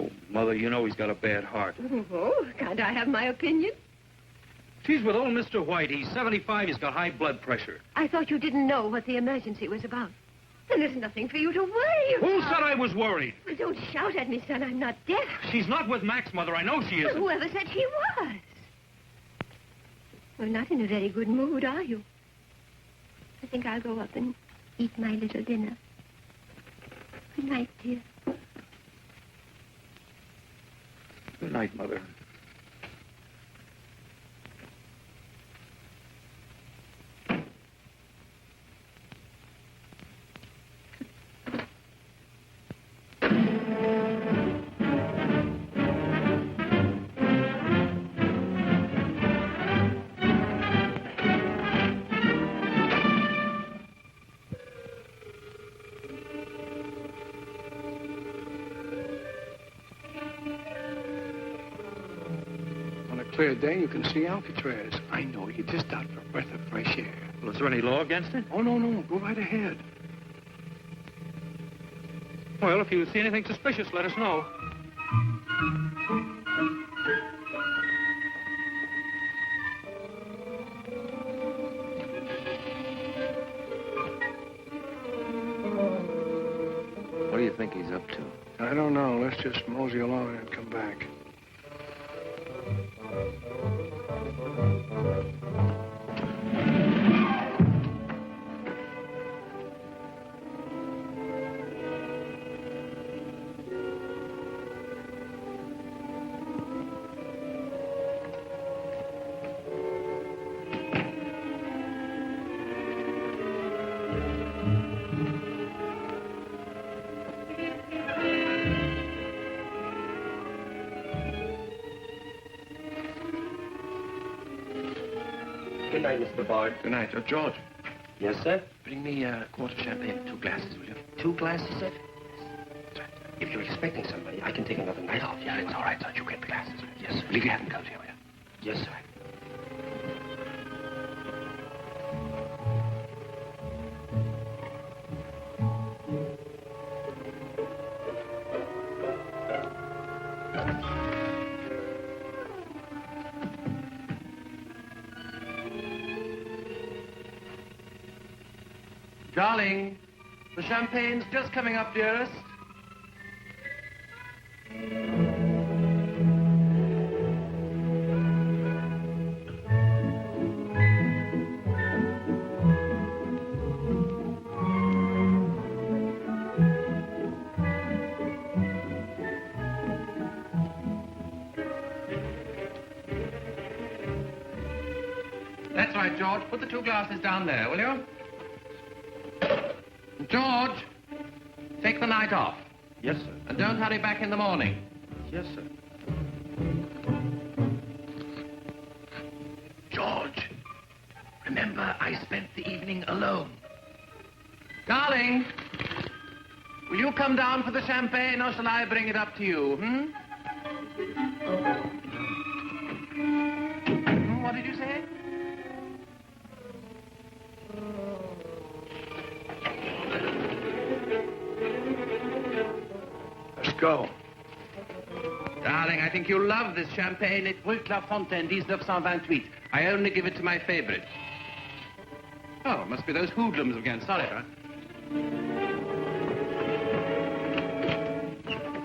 Speaker 5: Oh, Mother, you know he's got a bad heart.
Speaker 17: Oh, can't I have my opinion?
Speaker 5: She's with old Mr. White. He's 75. He's got high blood pressure.
Speaker 17: I thought you didn't know what the emergency was about. Then there's nothing for you to worry about.
Speaker 5: Who said I was worried?
Speaker 17: Well, don't shout at me, son. I'm not deaf.
Speaker 5: She's not with Max, Mother. I know she isn't.
Speaker 17: Well, whoever said she was? Well, not in a very good mood, are you? I think I'll go up and eat my little dinner. Good night, dear.
Speaker 5: Good night, Mother.
Speaker 18: Clear day, you can see Alcatraz. I know, you're just out for a breath of fresh air.
Speaker 5: Well, is there any law against it?
Speaker 18: Oh, no, go right ahead.
Speaker 5: Well, if you see anything suspicious, let us know.
Speaker 12: What do you think he's up to?
Speaker 18: I don't know. Let's just mosey along and come back.
Speaker 3: Good night, Mr. Bard.
Speaker 18: Good night. George.
Speaker 3: Yes, sir?
Speaker 12: Bring me a quart of champagne, 2 glasses, will you?
Speaker 3: 2 glasses, sir? If you're expecting somebody, I can take another night off.
Speaker 12: Yeah, it's all right, son. You get the glasses. Yes, sir. Leave your hat and coat here, will you?
Speaker 3: Yes, sir.
Speaker 12: Darling, the champagne's just coming up, dearest. That's right, George. Put the 2 glasses down there, will you? George, take the night off.
Speaker 5: Yes, sir.
Speaker 12: And don't hurry back in the morning.
Speaker 5: Yes, sir.
Speaker 12: George, remember.
Speaker 6: remember I spent the evening alone. Darling, will you come down for the champagne, or shall I bring it up to you, What did you say?
Speaker 18: Let's go.
Speaker 12: Darling, I think you'll love this champagne. It's Rue La Fontaine, 1928. I only give it to my favorite. Oh, it must be those hoodlums again. Sorry, huh?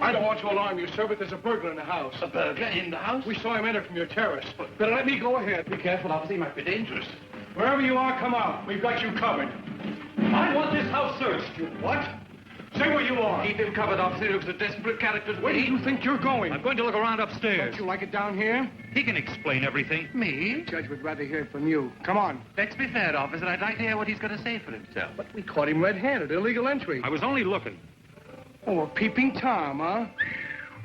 Speaker 18: I don't want to alarm you, sir, but there's a burglar in the house.
Speaker 12: A burglar in the house?
Speaker 18: We saw him enter from your terrace. Better let me go ahead.
Speaker 12: Be careful, officer. He might be dangerous.
Speaker 18: Wherever you are, come out. We've got you covered. I want this house searched. You what? Say where you are.
Speaker 12: Keep him covered, officer. He looks a desperate character to
Speaker 18: Where do
Speaker 12: me.
Speaker 18: you think you're going?
Speaker 5: I'm going to look around upstairs.
Speaker 18: Don't you like it down here?
Speaker 5: He can explain everything.
Speaker 12: Me?
Speaker 18: Judge would rather hear it from you. Come on.
Speaker 12: Let's be fair, officer. I'd like to hear what he's going to say for himself.
Speaker 18: But we caught him red-handed. Illegal entry.
Speaker 5: I was only looking.
Speaker 18: Oh, a peeping Tom, huh?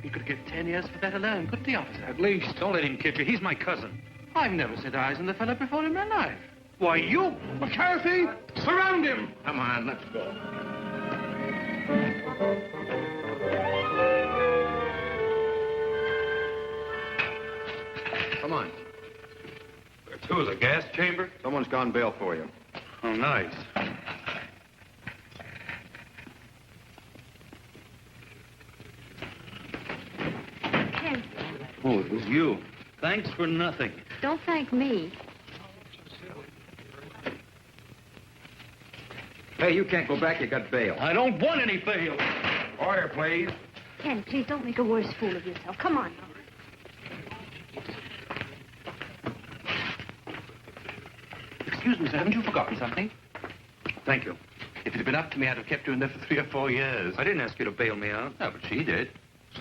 Speaker 12: He could get 10 years for that alone, couldn't he, officer?
Speaker 18: At least.
Speaker 5: Don't let him kid you. He's my cousin.
Speaker 12: I've never set eyes on the fellow before in my life.
Speaker 5: Why, you...
Speaker 18: McCarthy, surround him.
Speaker 6: Come on, let's go.
Speaker 5: Come on. Where to? The gas chamber?
Speaker 2: Someone's gone bail for you.
Speaker 5: Oh, nice.
Speaker 17: Ken,
Speaker 5: Oh, it was you. Thanks for nothing.
Speaker 17: don't thank me.
Speaker 2: Hey, you can't go back. You got bail.
Speaker 5: I don't want any bail.
Speaker 2: Order, please.
Speaker 17: Ken, please don't make a worse fool of yourself. Come on now.
Speaker 12: Excuse me, sir. Haven't you forgotten something?
Speaker 5: Thank you.
Speaker 12: If it had been up to me, I'd have kept you in there for 3 or 4 years.
Speaker 5: I didn't ask you to bail me out.
Speaker 12: No, but she did.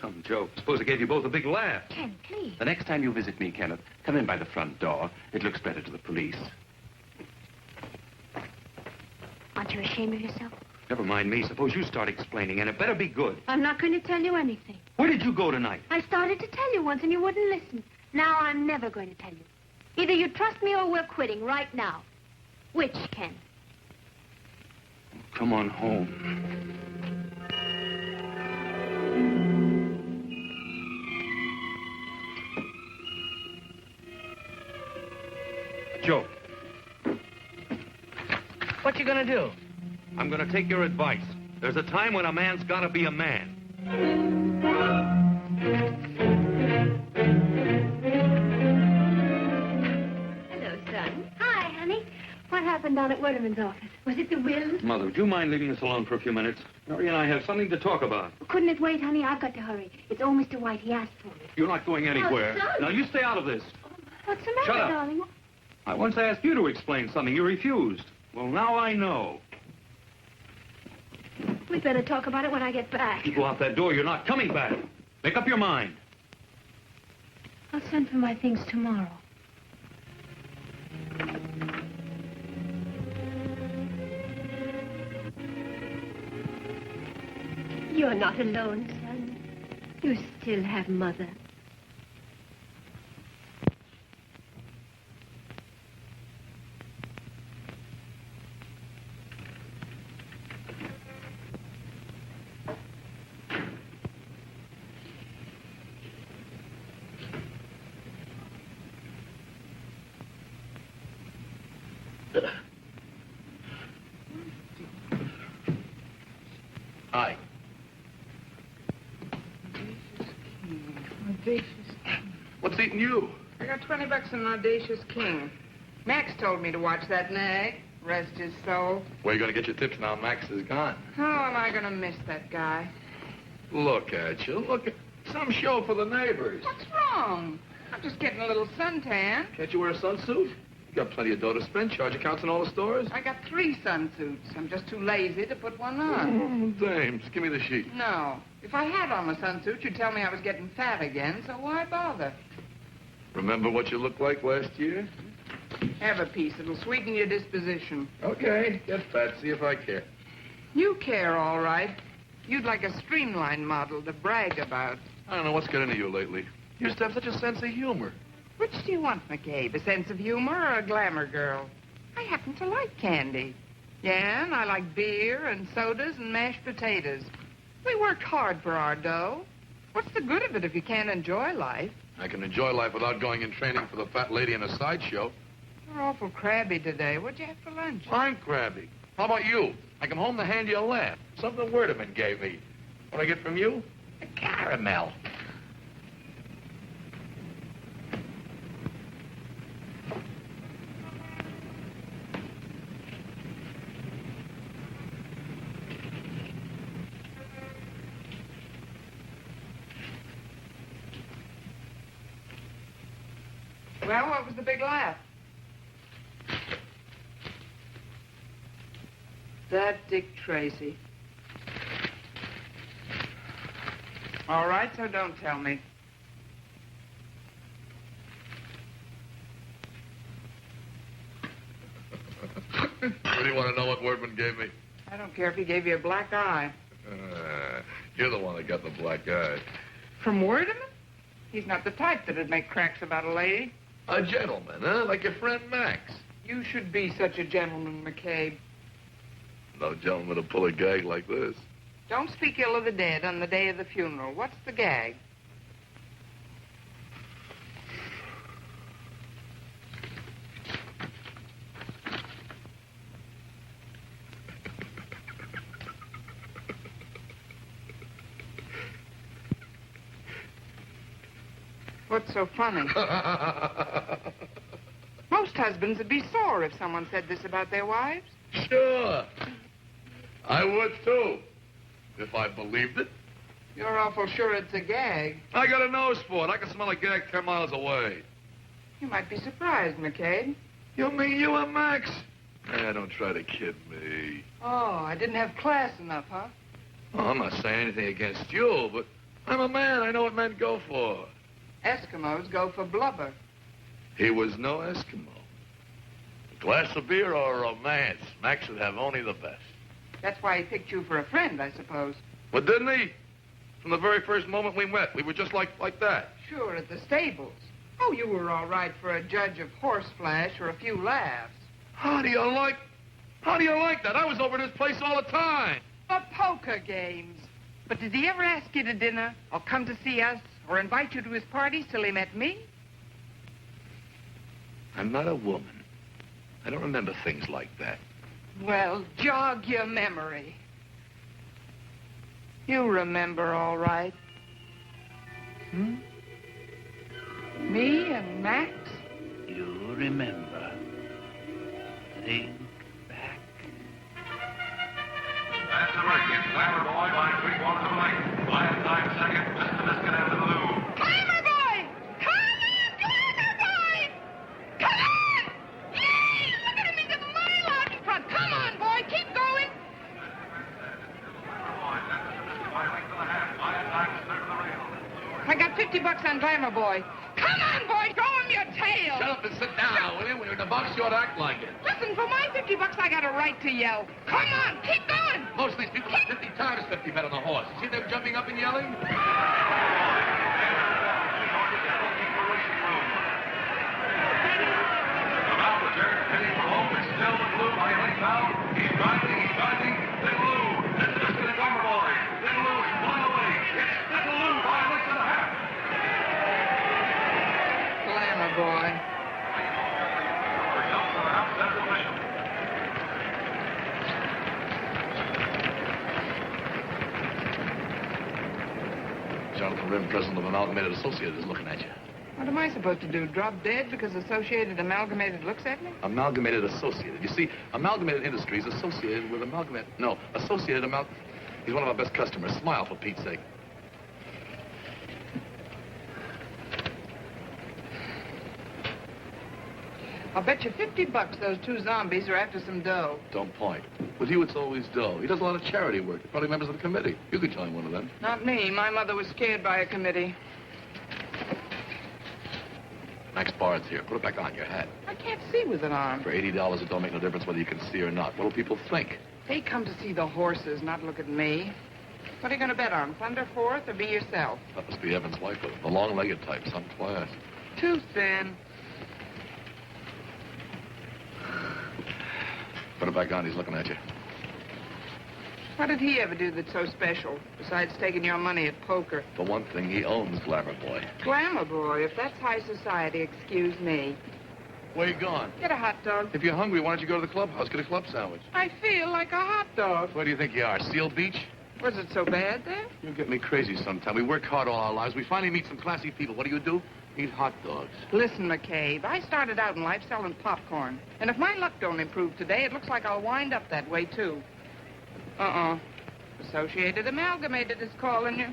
Speaker 5: Some joke. Suppose I gave you both a big laugh.
Speaker 17: Ken, please.
Speaker 12: The next time you visit me, Kenneth, come in by the front door. It looks better to the police.
Speaker 17: Aren't you ashamed of yourself?
Speaker 5: Never mind me. Suppose you start explaining, and it better be good.
Speaker 17: I'm not going to tell you anything.
Speaker 5: Where did you go tonight?
Speaker 17: I started to tell you once and you wouldn't listen. Now I'm never going to tell you. Either you trust me or we're quitting right now. Which, Ken?
Speaker 5: Come on home. Joe,
Speaker 14: What you gonna do?
Speaker 5: I'm going to take your advice. There's a time when a man's got to be a man.
Speaker 17: Hello, son. Hi, honey. What happened down at Werderman's office? Was it the will?
Speaker 5: Mother, would you mind leaving us alone for a few minutes? Mary and I have something to talk about.
Speaker 17: Couldn't it wait, honey? I've got to hurry. It's old Mr. White. He asked for me.
Speaker 5: You're not going anywhere.
Speaker 17: son.
Speaker 5: Now, you stay out of this.
Speaker 17: What's the matter,
Speaker 5: Shut up.
Speaker 17: darling?
Speaker 5: I once asked you to explain something. You refused. Well, now I know.
Speaker 17: We'd better talk about it when I get back.
Speaker 5: You go out that door, you're not coming back. Make up your mind.
Speaker 17: I'll send for my things tomorrow.
Speaker 8: You're not alone, son. You still have Mother.
Speaker 6: Hi.
Speaker 16: Audacious.
Speaker 6: What's eating you?
Speaker 16: I got $20 in Audacious King. Max told me to watch that nag. Rest his soul.
Speaker 6: Where you gonna get your tips now Max is gone?
Speaker 16: How am I going to miss that guy?
Speaker 6: Look at you. Look at some show for the neighbors.
Speaker 16: What's wrong? I'm just getting a little suntan.
Speaker 6: Can't you wear a sunsuit? You got plenty of dough to spend. Charge accounts in all the stores.
Speaker 16: I got 3 sunsuits. I'm just too lazy to put one on.
Speaker 6: Oh, dames, give me the sheet.
Speaker 16: No. If I had on a sunsuit, you'd tell me I was getting fat again, so why bother?
Speaker 6: Remember what you looked like last year?
Speaker 16: Have a piece. It'll sweeten your disposition.
Speaker 6: Okay, get fat, see if I care.
Speaker 16: You care, all right. You'd like a streamlined model to brag about.
Speaker 6: I don't know what's got into you lately. You used to have such a sense of humor.
Speaker 16: Which do you want, McCabe? A sense of humor or a glamour girl? I happen to like candy. Yeah, and I like beer and sodas and mashed potatoes. We worked hard for our dough. What's the good of it if you can't enjoy life?
Speaker 6: I can enjoy life without going in training for the fat lady in a sideshow.
Speaker 16: You're awful crabby today. What'd you have for lunch?
Speaker 6: I'm crabby. How about you? I come home to hand you a lamp. Something Werdeman gave me. What I get from you? A caramel.
Speaker 16: Well, what was the big laugh? That Dick Tracy. All right, so don't tell me.
Speaker 6: What do you want to know what Werdeman gave me?
Speaker 16: I don't care if he gave you a black eye.
Speaker 6: You're the one that got the black eye.
Speaker 16: From Werdeman? He's not the type that'd make cracks about a lady.
Speaker 6: A gentleman, huh? Like your friend Max.
Speaker 16: You should be such a gentleman, McCabe.
Speaker 6: No gentleman to pull a gag like this.
Speaker 16: Don't speak ill of the dead on the day of the funeral. What's the gag? What's so funny? Most husbands would be sore if someone said this about their wives.
Speaker 6: Sure. I would, too. If I believed it.
Speaker 16: You're awful sure it's a gag.
Speaker 6: I got a nose for it. I can smell a gag 10 miles away.
Speaker 16: You might be surprised, McCabe.
Speaker 6: You mean you and Max? Don't try to kid me.
Speaker 16: Oh, I didn't have class enough, huh?
Speaker 6: Oh, I'm not saying anything against you, but I'm a man. I know what men go for.
Speaker 16: Eskimos go for blubber.
Speaker 6: He was no Eskimo. A glass of beer or a romance. Max would have only the best.
Speaker 16: That's why he picked you for a friend, I suppose.
Speaker 6: But didn't he? From the very first moment we met, we were just like that.
Speaker 16: Sure, at the stables. Oh, you were all right for a judge of horseflesh or a few laughs.
Speaker 6: How do you like that? I was over at his place all the time.
Speaker 16: For poker games. But did he ever ask you to dinner or come to see us or invite you to his parties till he met me?
Speaker 6: I'm not a woman. I don't remember things like that.
Speaker 16: Well, jog your memory. You remember all right.
Speaker 1: Hmm?
Speaker 16: Me and Max?
Speaker 1: You remember. Think back.
Speaker 19: That's the break. It's Glamour Boy by 3/4 of a length. Last time second, just a biscuit after the loo.
Speaker 16: Glamour Boy! Come on, Glamour Boy! Come on! Yay! Look at him, he's a mile out in front. Come on, boy, keep going. I got $50 on Glamour Boy. Come on, boy, throw him your tail.
Speaker 6: Shut up and sit down, will you? When you're in the box, you ought to act like it.
Speaker 16: Listen, for my $50, I got a right to yell. Come on, keep going.
Speaker 6: Most of these people have 50 times 50 bet on the horse. You see them jumping up and yelling?
Speaker 16: Glamour Boy.
Speaker 6: Jonathan Rim, president of Amalgamated Associated, is looking at you.
Speaker 16: What am I supposed to do, drop dead because Associated Amalgamated looks at me?
Speaker 6: Amalgamated Associated. You see, Amalgamated Industries associated with Associated He's one of our best customers. Smile, for Pete's sake.
Speaker 16: I'll bet you $50 those two zombies are after some dough.
Speaker 6: Don't point. With you, it's always dough. He does a lot of charity work. They're probably members of the committee. You could join one of them.
Speaker 16: Not me. My mother was scared by a committee.
Speaker 6: Max Bard's here. Put it back on your hat.
Speaker 16: I can't see with an arm.
Speaker 6: For $80, it don't make no difference whether you can see or not. What do people think?
Speaker 16: They come to see the horses, not look at me. What are you going to bet on? Thunder Fourth or be yourself?
Speaker 6: That must be Evan's wife, the long-legged type, some class.
Speaker 16: Too thin.
Speaker 6: Put it back on. He's looking at you.
Speaker 16: What did he ever do that's so special, besides taking your money at poker?
Speaker 6: For one thing, he owns Glamour Boy.
Speaker 16: Glamour Boy, if that's high society, excuse me.
Speaker 6: Where you going?
Speaker 16: Get a hot dog.
Speaker 6: If you're hungry, why don't you go to the clubhouse, get a club sandwich?
Speaker 16: I feel like a hot dog.
Speaker 6: Where do you think you are, Seal Beach?
Speaker 16: Was it so bad there?
Speaker 6: You get me crazy sometime. We work hard all our lives. We finally meet some classy people. What do? Eat hot dogs.
Speaker 16: Listen, McCabe, I started out in life selling popcorn. And if my luck don't improve today, it looks like I'll wind up that way, too. Associated Amalgamated is calling you.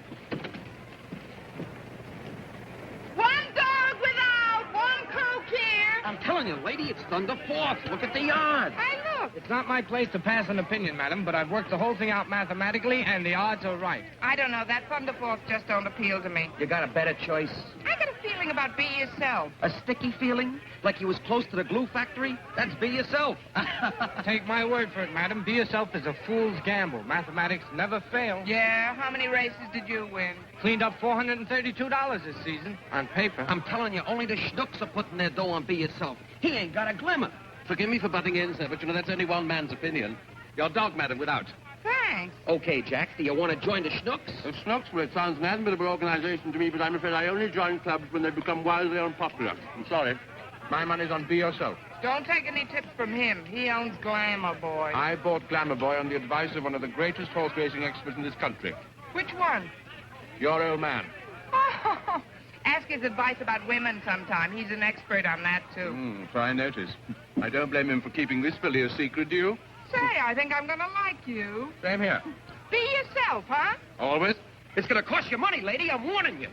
Speaker 16: One dog without, one coke here.
Speaker 20: I'm telling you, lady, it's Thunder Force. Look at the odds.
Speaker 16: I look.
Speaker 3: It's not my place to pass an opinion, madam, but I've worked the whole thing out mathematically, and the odds are right.
Speaker 16: I don't know. That Thunder Force just don't appeal to me.
Speaker 20: You got a better choice?
Speaker 16: I got a feeling about Be Yourself.
Speaker 20: A sticky feeling? Like you was close to the glue factory? That's Be Yourself.
Speaker 3: Take my word for it, madam. Be Yourself is a fool's gamble. Mathematics never fail.
Speaker 16: Yeah? How many races did you win?
Speaker 3: Cleaned up $432 this season on paper.
Speaker 20: I'm telling you, only the schnooks are putting their dough on Be Yourself. He ain't got a glimmer.
Speaker 12: Forgive me for butting in, sir, but you know that's only one man's opinion. Your dog, madam, without.
Speaker 16: Thanks.
Speaker 20: Okay, Jack, do you want to join the schnooks?
Speaker 12: The Snooks, well, it sounds an admirable organization to me, but I'm afraid I only join clubs when they become wildly unpopular. I'm sorry. My money's on Be Yourself.
Speaker 16: Don't take any tips from him. He owns Glamour Boy.
Speaker 12: I bought Glamour Boy on the advice of one of the greatest horse racing experts in this country.
Speaker 16: Which one?
Speaker 12: Your old man.
Speaker 16: Oh, ask his advice about women sometime. He's an expert on that, too.
Speaker 12: So I notice. I don't blame him for keeping this filly a secret, do you?
Speaker 16: Say, I think I'm going to like you.
Speaker 12: Same here.
Speaker 16: Be yourself, huh?
Speaker 12: Always.
Speaker 20: It's going to cost you money, lady. I'm warning you.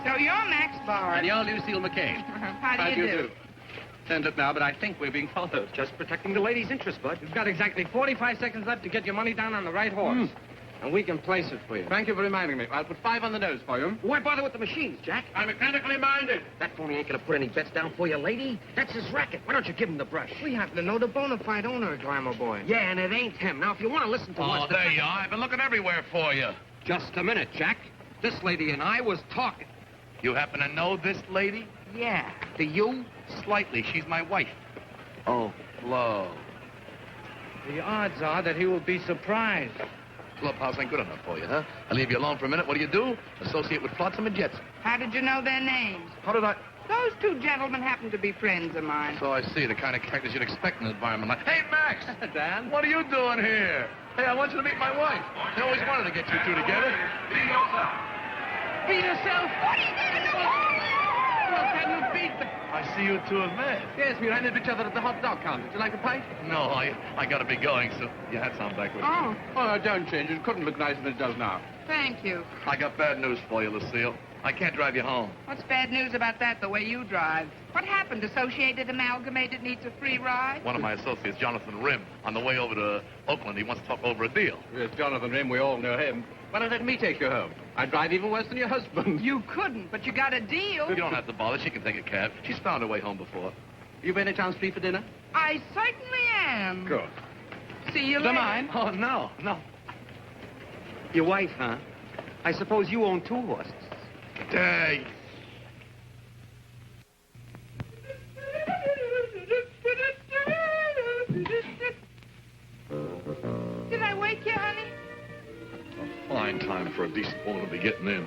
Speaker 16: So you're Max Bard.
Speaker 12: And you're Lucille McCabe.
Speaker 16: How do you do?
Speaker 12: Send it now, but I think we're being followed.
Speaker 20: Just protecting the lady's interest, Bud.
Speaker 3: You've got exactly 45 seconds left to get your money down on the right horse. And we can place it for you.
Speaker 12: Thank you for reminding me. I'll put 5 on the nose for you.
Speaker 20: Why bother with the machines, Jack?
Speaker 12: I'm mechanically minded.
Speaker 20: That phony ain't going to put any bets down for you, lady. That's his racket. Why don't you give him the brush?
Speaker 16: We happen to know the bona fide owner of Glamour Boy.
Speaker 20: Yeah, and it ain't him. Now, if you want to listen to
Speaker 6: Oh, there you are. I've been looking everywhere for you.
Speaker 20: Just a minute, Jack. This lady and I was talking.
Speaker 6: You happen to know this lady?
Speaker 16: Yeah.
Speaker 6: Do you? Slightly. She's my wife. Oh, Flo.
Speaker 3: The odds are that he will be surprised.
Speaker 6: Clubhouse ain't good enough for you, huh? I leave you alone for a minute. What do? Associate with Flotsam and Jetsam.
Speaker 16: How did you know their names?
Speaker 6: How did I...
Speaker 16: Those two gentlemen happen to be friends of mine.
Speaker 6: So I see. The kind of characters you'd expect in an environment like... Hey, Max!
Speaker 12: Dan?
Speaker 6: What are you doing here? Hey, I want you to meet my wife. I always wanted to get you two together.
Speaker 19: Be yourself.
Speaker 16: Be yourself. What are you doing?
Speaker 3: Well, can you beat the...
Speaker 6: I see you two have met.
Speaker 12: Yes, we ran into each other at the hot dog counter. Would you like a pint?
Speaker 6: No, I gotta be going, so you had some back with you.
Speaker 16: Oh,
Speaker 12: don't change. It couldn't look nicer than it does now.
Speaker 16: thank you.
Speaker 6: I got bad news for you, Lucille. I can't drive you home.
Speaker 16: What's bad news about that, the way you drive? What happened? Associated Amalgamated needs a free ride?
Speaker 6: One of my associates, Jonathan Rim, on the way over to Oakland, he wants to talk over a deal.
Speaker 12: Yes, Jonathan Rim, we all know him. Why don't let me take you home? I drive even worse than your husband.
Speaker 16: You couldn't, but you got a deal.
Speaker 6: You don't have to bother. She can take a cab. She's found her way home before.
Speaker 12: You by any chance free for dinner?
Speaker 16: I certainly am.
Speaker 12: Good.
Speaker 16: See you
Speaker 3: The
Speaker 16: later.
Speaker 3: mine?
Speaker 6: Oh, no.
Speaker 20: Your wife, huh? I suppose you own 2 horses.
Speaker 6: Day.
Speaker 16: Did I wake you, honey?
Speaker 6: A fine time for a decent woman to be getting in.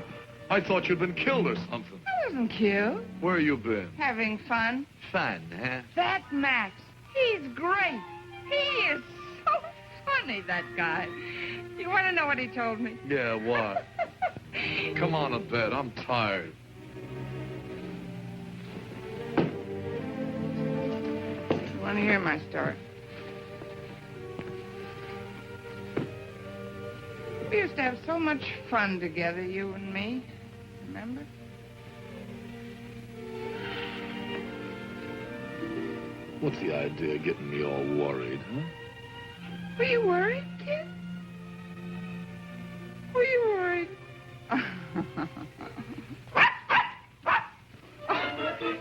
Speaker 6: I thought you'd been killed or something.
Speaker 16: I wasn't killed.
Speaker 6: Where you been?
Speaker 16: Having fun.
Speaker 6: Fun, huh?
Speaker 16: That Max, he's great. He is so funny, that guy. You want to know what he told me?
Speaker 6: Yeah, what? Come on to bed. I'm tired.
Speaker 16: You want to hear my story? We used to have so much fun together, you and me. Remember?
Speaker 6: What's the idea of getting me all worried, huh?
Speaker 16: Were you worried, kid? Were you worried?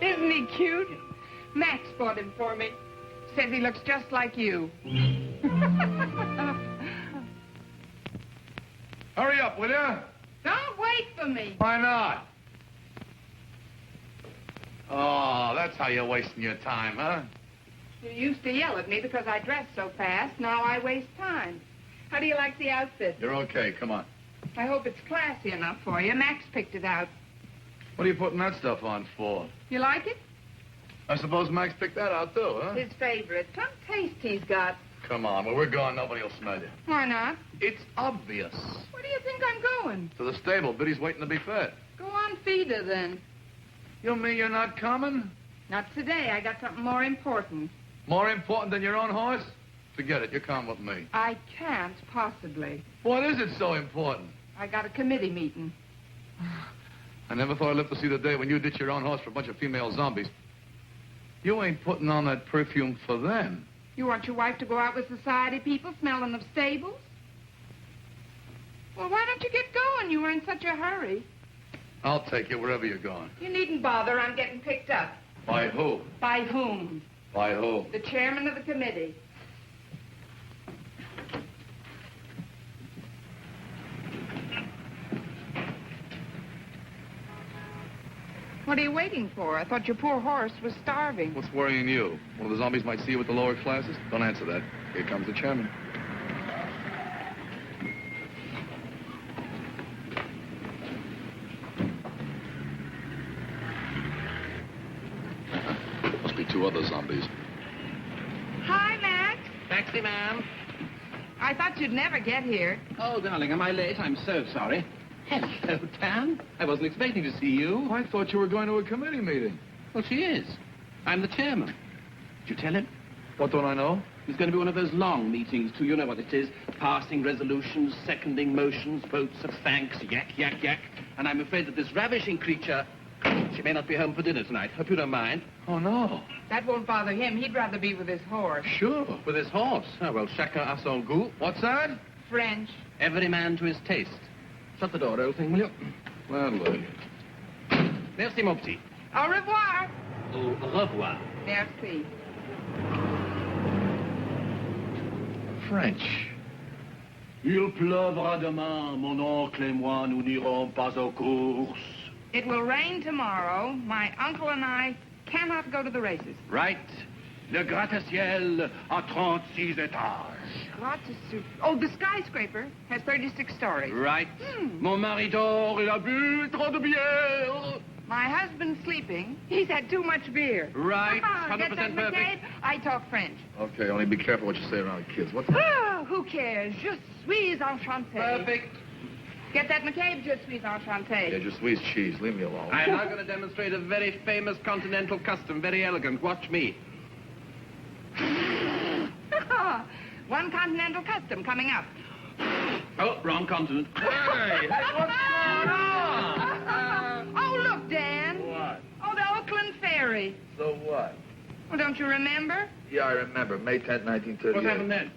Speaker 16: Isn't he cute? Max bought him for me. Says he looks just like you.
Speaker 6: Hurry up, will ya?
Speaker 16: Don't wait for me.
Speaker 6: Why not? Oh, that's how you're wasting your time, huh?
Speaker 16: You used to yell at me because I dressed so fast. Now I waste time. How do you like the outfit?
Speaker 6: You're okay. Come on.
Speaker 16: I hope it's classy enough for you. Max picked it out.
Speaker 6: What are you putting that stuff on for?
Speaker 16: You like it?
Speaker 6: I suppose Max picked that out, too, huh?
Speaker 16: His favorite. Some taste he's got.
Speaker 6: Come on. Where we're going, nobody will smell you.
Speaker 16: Why not?
Speaker 6: It's obvious.
Speaker 16: Where do you think I'm going?
Speaker 6: To the stable. Biddy's waiting to be fed.
Speaker 16: Go on, feed her then.
Speaker 6: You mean you're not coming?
Speaker 16: Not today. I got something more important.
Speaker 6: More important than your own horse? Forget it. You're coming with me.
Speaker 16: I can't, possibly.
Speaker 6: What is it so important?
Speaker 16: I got a committee meeting.
Speaker 6: I never thought I'd live to see the day when you ditch your own horse for a bunch of female zombies. You ain't putting on that perfume for them.
Speaker 16: You want your wife to go out with society people smelling of stables? Well, why don't you get going? You were in such a hurry.
Speaker 6: I'll take you wherever you're going.
Speaker 16: You needn't bother. I'm getting picked up.
Speaker 6: By who?
Speaker 16: By whom?
Speaker 6: By who?
Speaker 16: The chairman of the committee. What are you waiting for? I thought your poor horse was starving.
Speaker 6: What's worrying you? One of the zombies might see you with the lower classes? Don't answer that. Here comes the chairman. Must be two other zombies.
Speaker 16: Hi, Max.
Speaker 12: Taxi, ma'am.
Speaker 16: I thought you'd never get here.
Speaker 12: Oh, darling, am I late? I'm so sorry. Hello, Tam. I wasn't expecting to see you.
Speaker 6: I thought you were going to a committee meeting.
Speaker 12: Well, she is. I'm the chairman. Did you tell him?
Speaker 6: What don't I know?
Speaker 12: It's going to be one of those long meetings, too. You know what it is. Passing resolutions, seconding motions, votes of thanks, yak, yak, yak. And I'm afraid that this ravishing creature, she may not be home for dinner tonight. Hope you don't mind.
Speaker 6: Oh, no.
Speaker 16: That won't bother him. He'd rather be with his horse.
Speaker 6: Sure.
Speaker 12: With his horse. Oh, well, chacun a son goût.
Speaker 6: What's that?
Speaker 16: French.
Speaker 12: Every man to his taste. Shut the door, old thing, will you?
Speaker 6: Gladly.
Speaker 12: Merci, mon petit.
Speaker 16: Au revoir.
Speaker 12: Au revoir.
Speaker 16: Merci.
Speaker 6: French.
Speaker 18: Il pleuvra demain, mon oncle et moi, nous n'irons pas aux courses.
Speaker 16: It will rain tomorrow. My uncle and I cannot go to the races.
Speaker 18: Right. Le gratte-ciel à 36 étages.
Speaker 16: Oh, the skyscraper has 36 stories.
Speaker 18: Right. Mon mari dort, il a bu trop de bière.
Speaker 16: My husband's sleeping. He's had too much beer.
Speaker 18: Right. 100%
Speaker 16: Get that,
Speaker 18: perfect.
Speaker 16: McCabe? I talk French.
Speaker 6: Okay, only be careful what you say around kids. What's that?
Speaker 16: Oh, who cares? Je suis enchanté.
Speaker 12: Perfect.
Speaker 16: Get that, McCabe? Je suis enchanté.
Speaker 6: Yeah, just squeeze cheese. Leave me alone.
Speaker 12: I'm now going to demonstrate a very famous continental custom. Very elegant. Watch me.
Speaker 16: One continental custom coming up.
Speaker 12: Oh, wrong continent.
Speaker 6: Hey, what's going on?
Speaker 16: Oh, look, Dan.
Speaker 6: What?
Speaker 16: Oh, the Oakland Ferry.
Speaker 6: So what?
Speaker 16: Well, don't you remember?
Speaker 6: Yeah, I remember. May 10th, 1938.
Speaker 12: What happened then?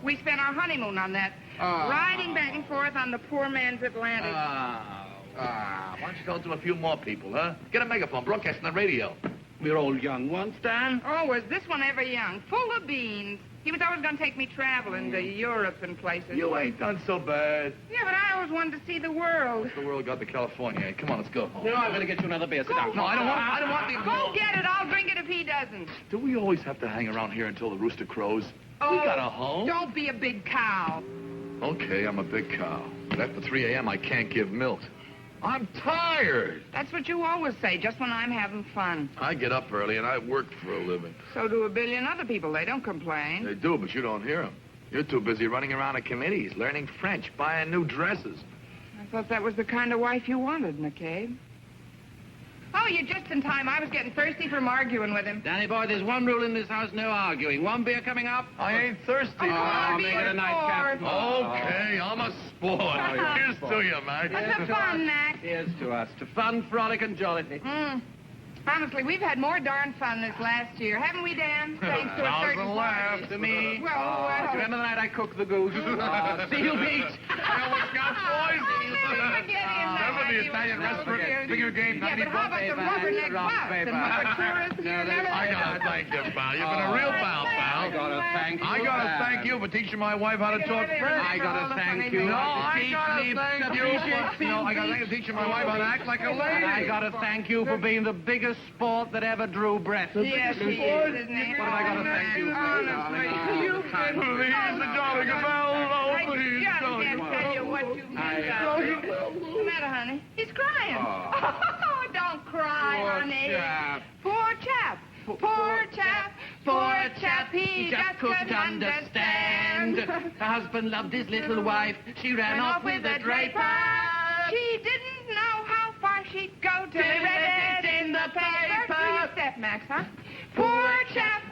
Speaker 16: We spent our honeymoon on that. Riding back and forth on the poor man's Atlantic.
Speaker 6: Why don't you tell it to a few more people, huh? Get a megaphone, broadcast on the radio.
Speaker 18: We're all young once, Dan.
Speaker 16: Oh, was this one ever young? Full of beans. He was always going to take me traveling to Europe and places.
Speaker 6: You ain't done so bad.
Speaker 16: Yeah, but I always wanted to see the world.
Speaker 6: The world got to California. Hey, come on, let's go.
Speaker 12: No, I'm going to get you another beer. Sit down.
Speaker 6: No, I don't want the...
Speaker 16: Go get it. I'll drink it if he doesn't.
Speaker 6: Do we always have to hang around here until the rooster crows?
Speaker 16: Oh,
Speaker 6: We got a home.
Speaker 16: Don't be a big cow.
Speaker 6: Okay, I'm a big cow. But after 3 a.m., I can't give milk. I'm tired.
Speaker 16: That's what you always say, just when I'm having fun.
Speaker 6: I get up early, and I work for a living.
Speaker 16: So do a billion other people. They don't complain.
Speaker 6: They do, but you don't hear them. You're too busy running around at committees, learning French, buying new dresses.
Speaker 16: I thought that was the kind of wife you wanted, McCabe. Oh, you're just in time. I was getting thirsty from arguing with him.
Speaker 12: Danny boy, there's one rule in this house, no arguing. One beer coming up.
Speaker 6: I ain't thirsty.
Speaker 12: Oh, make it a night, Captain.
Speaker 6: Okay, I'm a sport. Here's to you, man.
Speaker 16: What's the fun, Max?
Speaker 12: Here's to us. To fun, frolic, and jollity.
Speaker 16: Honestly, we've had more darn fun this last year, haven't we, Dan? Thanks to a certain
Speaker 6: laugh
Speaker 16: party.
Speaker 12: To me.
Speaker 16: Well,
Speaker 12: Remember the night I cooked the goose? Seal beach.
Speaker 6: Scout boys.
Speaker 16: I'll never forget him.
Speaker 6: Never every Italian restaurant, finger game,
Speaker 16: Yeah, but how about the rubberneck box and rubber tourists here and everything?
Speaker 6: I gotta thank you, pal. You've been a real pal, pal.
Speaker 12: I gotta thank you.
Speaker 6: I gotta thank you for teaching my wife how to talk French.
Speaker 12: I gotta thank you.
Speaker 6: No, I gotta thank you. No, I gotta thank you for teaching my wife how to act like a lady.
Speaker 12: I gotta thank you for being the biggest sport that ever drew breath.
Speaker 16: Yes, he is, isn't he?
Speaker 12: What have I got to thank you for,
Speaker 16: Honestly, you can...
Speaker 6: Please, darling,
Speaker 16: I just can't tell you what you mean. What's the matter, honey? He's crying. Oh, don't cry, honey. Poor chap. Poor chap. Poor chap. He just couldn't understand.
Speaker 12: Her husband loved his little wife. She ran off with a draper.
Speaker 16: She didn't know how far she'd go till he read it in the paper. Do your step, Max, huh? Poor chap,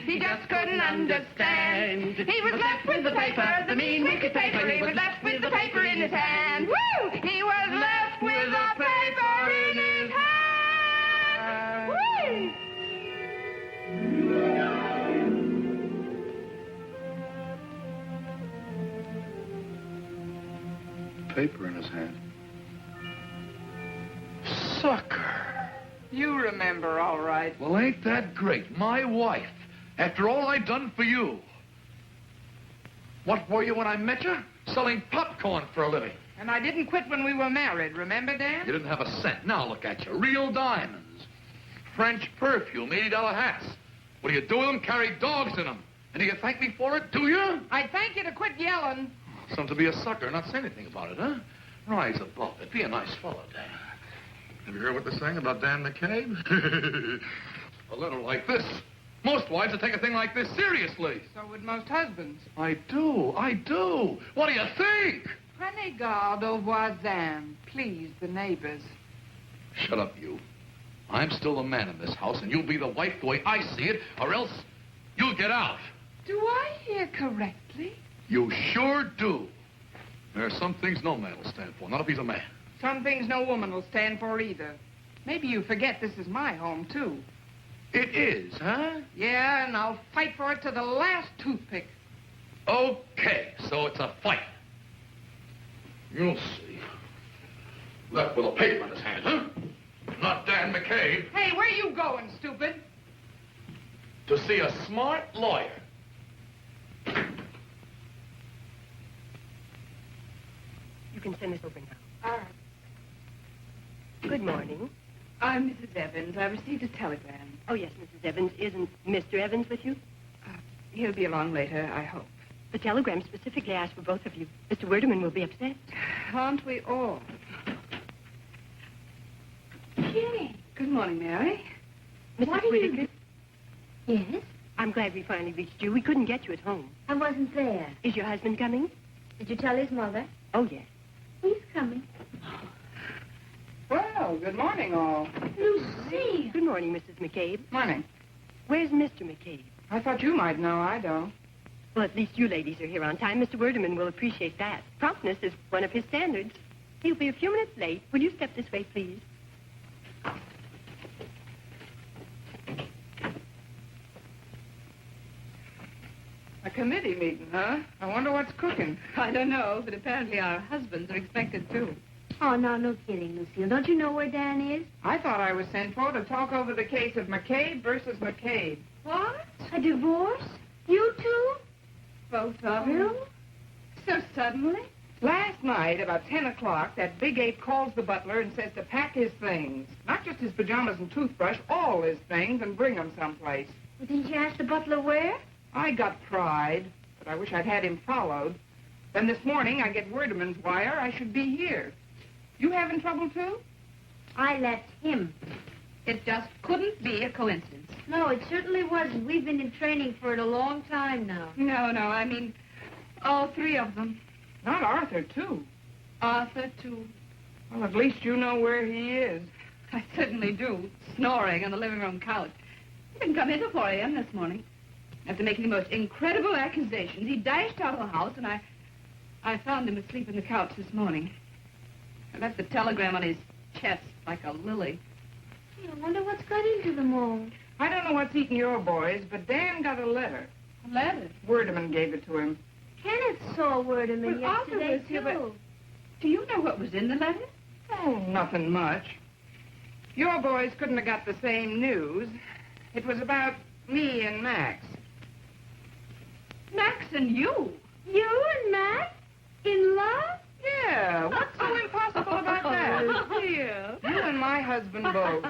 Speaker 16: he just couldn't understand. He was left with the paper, the mean, wicked paper. He was left with the paper in his hand. Woo! He was left with the paper in his hand. Woo!
Speaker 9: Paper in his hand.
Speaker 6: Sucker.
Speaker 16: You remember, all right.
Speaker 6: Well, ain't that great? My wife, after all I've done for you. What were you when I met you? Selling popcorn for a living.
Speaker 16: And I didn't quit when we were married, remember, Dan?
Speaker 6: You didn't have a cent. Now look at you. Real diamonds. French perfume, $80 hats. What do you do with them? Carry dogs in them. And do you thank me for it? Do you?
Speaker 16: I thank you to quit yelling.
Speaker 6: Something to be a sucker, not say anything about it, huh? Rise above it. Be a nice fellow, Dan. Have you heard what they're saying about Dan McCabe? A letter like this. Most wives would take a thing like this seriously.
Speaker 16: So would most husbands.
Speaker 6: I do. What do you think?
Speaker 16: Prenez garde aux voisins. Please, the neighbors.
Speaker 6: Shut up, you. I'm still the man in this house, and you'll be the wife the way I see it, or else you'll get out.
Speaker 16: Do I hear correctly?
Speaker 6: You sure do. There are some things no man will stand for, not if he's a man.
Speaker 16: Some things no woman will stand for either. Maybe you forget this is my home, too.
Speaker 6: It is, huh?
Speaker 16: Yeah, and I'll fight for it to the last toothpick.
Speaker 6: Okay, so it's a fight. You'll see. Left with a paper in his hand, huh? Not Dan McCabe.
Speaker 16: Hey, where you going, stupid?
Speaker 6: To see a smart lawyer.
Speaker 8: You can send this over now.
Speaker 14: All right.
Speaker 8: Good morning.
Speaker 14: I'm Mrs. Evans. I received a telegram.
Speaker 8: Oh, yes, Mrs. Evans. Isn't Mr. Evans with you?
Speaker 14: He'll be along later, I hope.
Speaker 8: The telegram specifically asked for both of you. Mr. Werderman will be upset.
Speaker 14: Aren't we all? Jenny. Good morning, Mary.
Speaker 8: Mrs.
Speaker 17: What are you-
Speaker 8: Whittaker?
Speaker 17: Yes?
Speaker 8: I'm glad we finally reached you. We couldn't get you at home.
Speaker 17: I wasn't there.
Speaker 8: Is your husband coming?
Speaker 17: Did you tell his mother?
Speaker 8: Oh, yes.
Speaker 17: He's coming.
Speaker 16: Well, good morning, all.
Speaker 17: Lucy!
Speaker 8: Good morning, Mrs. McCabe.
Speaker 16: Morning.
Speaker 8: Where's Mr. McCabe?
Speaker 16: I thought you might know. I don't.
Speaker 8: Well, at least you ladies are here on time. Mr. Werderman will appreciate that. Promptness is one of his standards. He'll be a few minutes late. Will you step this way, please?
Speaker 16: A committee meeting, huh? I wonder what's cooking.
Speaker 14: I don't know, but apparently our husbands are expected too.
Speaker 17: Oh, no kidding, Lucille. Don't you know where Dan is?
Speaker 16: I thought I was sent for to talk over the case of McCabe versus McCabe.
Speaker 14: What?
Speaker 17: A divorce? You two?
Speaker 14: Both of you? So suddenly?
Speaker 16: Last night, about 10 o'clock, that big ape calls the butler and says to pack his things. Not just his pajamas and toothbrush, all his things, and bring them someplace.
Speaker 17: Well, didn't you ask the butler where?
Speaker 16: I got pride, but I wish I'd had him followed. Then this morning, I get Werderman's wire I should be here. You having trouble, too?
Speaker 17: I left him.
Speaker 14: It just couldn't be a coincidence.
Speaker 17: No, it certainly wasn't. We've been in training for it a long time now.
Speaker 14: No, I mean, all three of them.
Speaker 16: Not Arthur, too.
Speaker 14: Arthur, too.
Speaker 16: Well, at least you know where he is.
Speaker 14: I certainly do. Snoring on the living room couch. He didn't come in till 4 a.m. this morning. After making the most incredible accusations, he dashed out of the house, and I found him asleep on the couch this morning. I left the telegram on his chest like a lily.
Speaker 17: Gee, I wonder what's got into them all.
Speaker 16: I don't know what's eating your boys, but Dan got a letter.
Speaker 14: A letter?
Speaker 16: Werderman gave it to him.
Speaker 17: Kenneth saw Werderman
Speaker 14: Well, Arthur
Speaker 17: yesterday,
Speaker 14: was here,
Speaker 17: too.
Speaker 14: Do you know what was in the letter?
Speaker 16: Oh, nothing much. Your boys couldn't have got the same news. It was about me and Max.
Speaker 14: Max and you?
Speaker 17: You and Max? In love?
Speaker 16: Yeah, what's so impossible about that?
Speaker 14: Oh, dear.
Speaker 16: You and my husband both.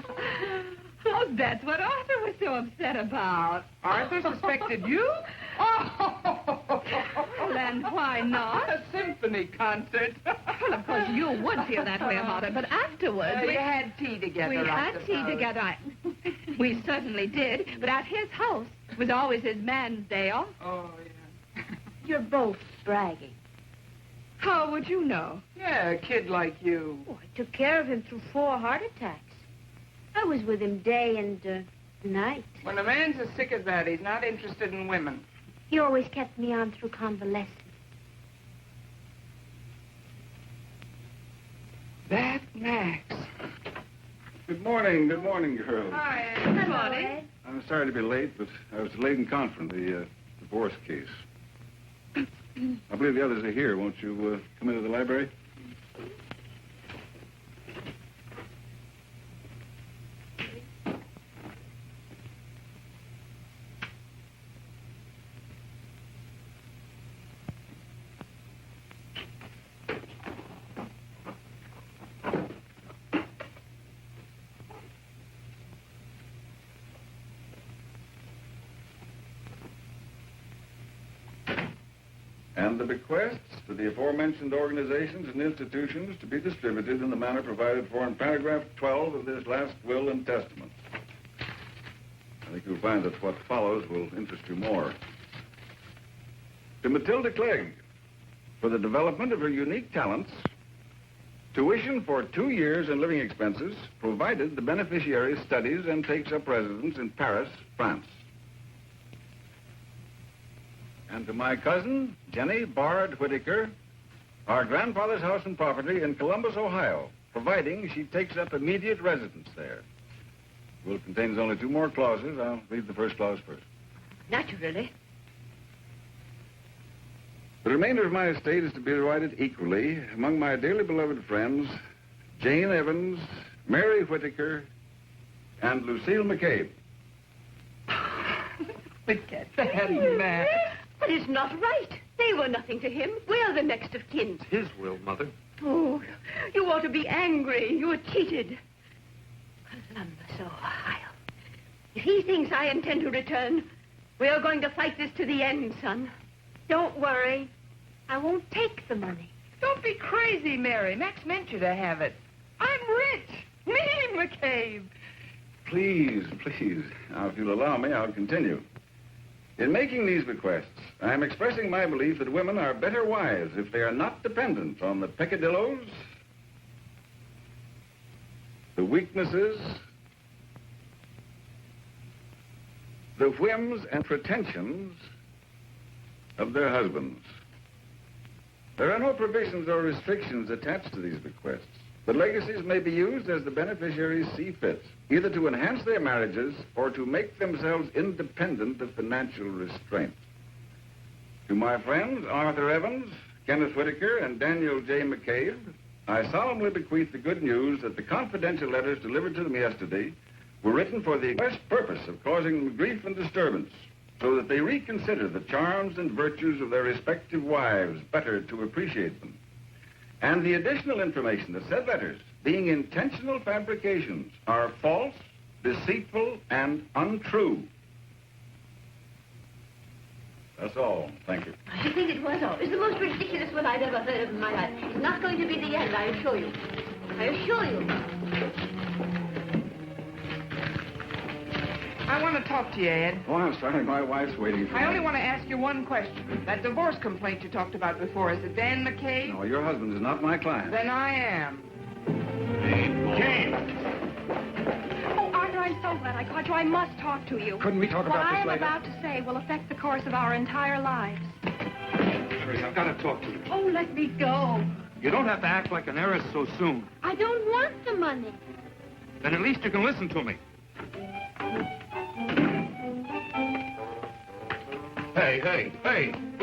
Speaker 14: Oh, that's what Arthur was so upset about.
Speaker 16: Arthur suspected you?
Speaker 14: Oh, and why not?
Speaker 16: A symphony concert.
Speaker 14: Well, of course, you would feel that way about it, but afterwards...
Speaker 16: You had tea together,
Speaker 14: We
Speaker 16: I
Speaker 14: had tea
Speaker 16: suppose.
Speaker 14: together. We certainly did, but at his house was always his man's day off.
Speaker 16: Oh, yeah.
Speaker 17: You're both bragging.
Speaker 14: How would you know?
Speaker 16: Yeah, a kid like you.
Speaker 17: Oh, I took care of him through 4 heart attacks. I was with him day and night.
Speaker 16: When a man's as sick as that, he's not interested in women.
Speaker 17: He always kept me on through convalescence.
Speaker 16: That Max.
Speaker 9: Good morning, girls.
Speaker 16: Hi,
Speaker 14: Good morning.
Speaker 9: I'm sorry to be late, but I was delayed in conference, the divorce case. I believe the others are here. Won't you come into the library? And the bequests to the aforementioned organizations and institutions to be distributed in the manner provided for in paragraph 12 of this last will and testament. I think you'll find that what follows will interest you more. To Matilda Clegg, for the development of her unique talents, tuition for 2 years and living expenses, provided the beneficiary studies and takes up residence in Paris, France. And to my cousin, Jenny Bard Whitaker, our grandfather's house and property in Columbus, Ohio, providing she takes up immediate residence there. The will contains only 2 more clauses. I'll read the first clause first.
Speaker 8: Naturally.
Speaker 9: The remainder of my estate is to be divided equally among my dearly beloved friends, Jane Evans, Mary Whitaker, and Lucille McCabe.
Speaker 16: Look at that, Max.
Speaker 8: But it's not right. They were nothing to him. We're the next of kin.
Speaker 18: It's his will, Mother.
Speaker 8: Oh, you ought to be angry. You were cheated. Columbus, Ohio. If he thinks I intend to return, we are going to fight this to the end, son.
Speaker 17: Don't worry. I won't take the money.
Speaker 16: Don't be crazy, Mary. Max meant you to have it. I'm rich. Me, McCabe.
Speaker 9: Please. Now, if you'll allow me, I'll continue. In making these bequests, I am expressing my belief that women are better wives if they are not dependent on the peccadillos, the weaknesses, the whims and pretensions of their husbands. There are no provisions or restrictions attached to these bequests. The legacies may be used as the beneficiaries see fit, either to enhance their marriages or to make themselves independent of financial restraint. To my friends, Arthur Evans, Kenneth Whitaker, and Daniel J. McCabe, I solemnly bequeath the good news that the confidential letters delivered to them yesterday were written for the express purpose of causing them grief and disturbance, so that they reconsider the charms and virtues of their respective wives better to appreciate them. And the additional information that said letters, being intentional fabrications, are false, deceitful, and untrue. That's all. Thank you.
Speaker 8: I should think it was all. It's the most ridiculous one I'd ever heard of in my life. It's not going to be the end, I assure you. I assure you.
Speaker 16: I want to talk to you, Ed.
Speaker 9: Oh, I'm sorry. My wife's waiting for me.
Speaker 16: I only want to ask you one question. That divorce complaint you talked about before, is it Dan McCabe?
Speaker 9: No, your husband is not my client.
Speaker 16: Then I am.
Speaker 18: Jane!
Speaker 4: Oh, Arthur, I'm so glad I caught you. I must talk to you.
Speaker 18: Couldn't we talk about this later?
Speaker 4: What I am about to say will affect the course of our entire lives.
Speaker 18: Mary, I've got to talk to you.
Speaker 8: Oh, let me go.
Speaker 18: You don't have to act like an heiress so soon.
Speaker 17: I don't want the money.
Speaker 18: Then at least you can listen to me.
Speaker 6: Hey,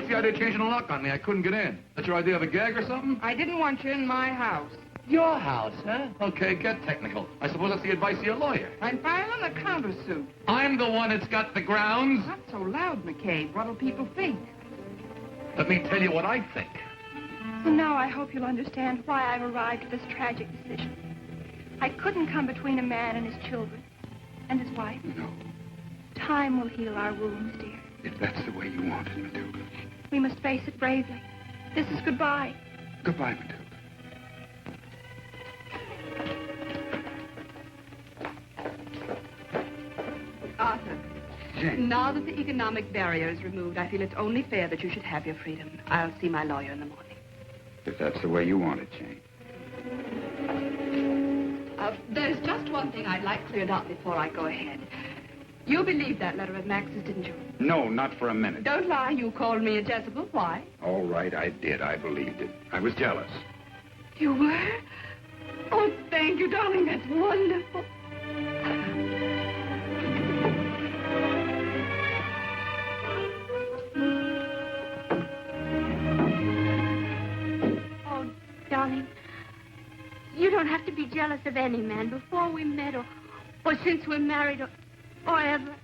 Speaker 6: What's the idea of changing the lock on me? I couldn't get in. That's your idea of a gag or something?
Speaker 16: I didn't want you in my house.
Speaker 6: Your house, huh? Okay, get technical. I suppose that's the advice of your lawyer.
Speaker 16: I'm filing a countersuit.
Speaker 6: I'm the one that's got the grounds.
Speaker 16: Not so loud, McCabe. What'll people think?
Speaker 6: Let me tell you what I think.
Speaker 4: So now I hope you'll understand why I've arrived at this tragic decision. I couldn't come between a man and his children and his wife.
Speaker 2: No.
Speaker 4: Time will heal our wounds, dear.
Speaker 2: If that's the way you want it, Matilda.
Speaker 4: We must face it bravely. This is goodbye.
Speaker 2: Goodbye, Matilda.
Speaker 14: Arthur,
Speaker 2: Jane.
Speaker 14: now that the economic barrier is removed, I feel it's only fair that you should have your freedom. I'll see my lawyer in the morning.
Speaker 9: If that's the way you want it, Jane.
Speaker 14: There's just one thing I'd like cleared up before I go ahead. You believed that letter of Max's, didn't you?
Speaker 9: No, not for a minute.
Speaker 14: Don't lie. You called me a Jezebel. Why?
Speaker 9: All right, I did. I believed it. I was jealous.
Speaker 14: You were? Oh, thank you, darling. That's wonderful.
Speaker 17: Oh, darling, you don't have to be jealous of any man before we met or since we're married or ever.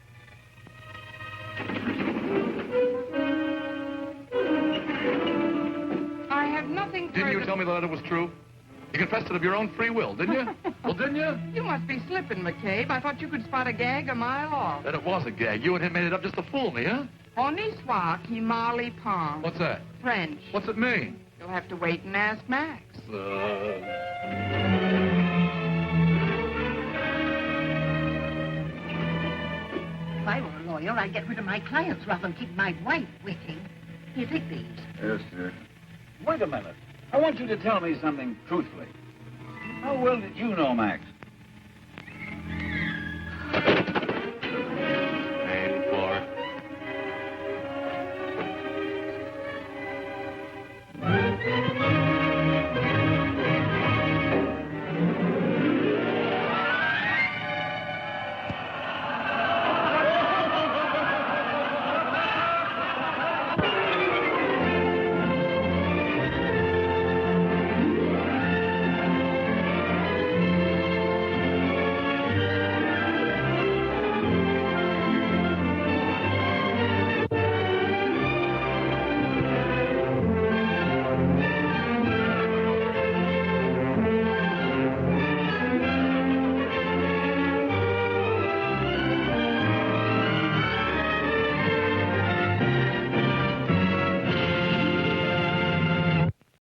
Speaker 16: I have nothing
Speaker 6: Didn't
Speaker 16: further...
Speaker 6: you tell me the letter was true? You confessed it of your own free will, didn't you? Well, didn't you?
Speaker 16: You must be slipping, McCabe. I thought you could spot a gag a mile off.
Speaker 6: Then it was a gag. You and him made it up just to fool me, huh?
Speaker 16: Honi soit qui Marley Pond.
Speaker 6: What's that?
Speaker 16: French.
Speaker 6: What's it mean?
Speaker 16: You'll have to wait and ask Max.
Speaker 10: If I were a lawyer, I'd get rid of my clients rather than keep my wife waiting. Here, take these.
Speaker 9: Yes, sir. Wait a minute. I want you to tell me something truthfully. How well did you know Max?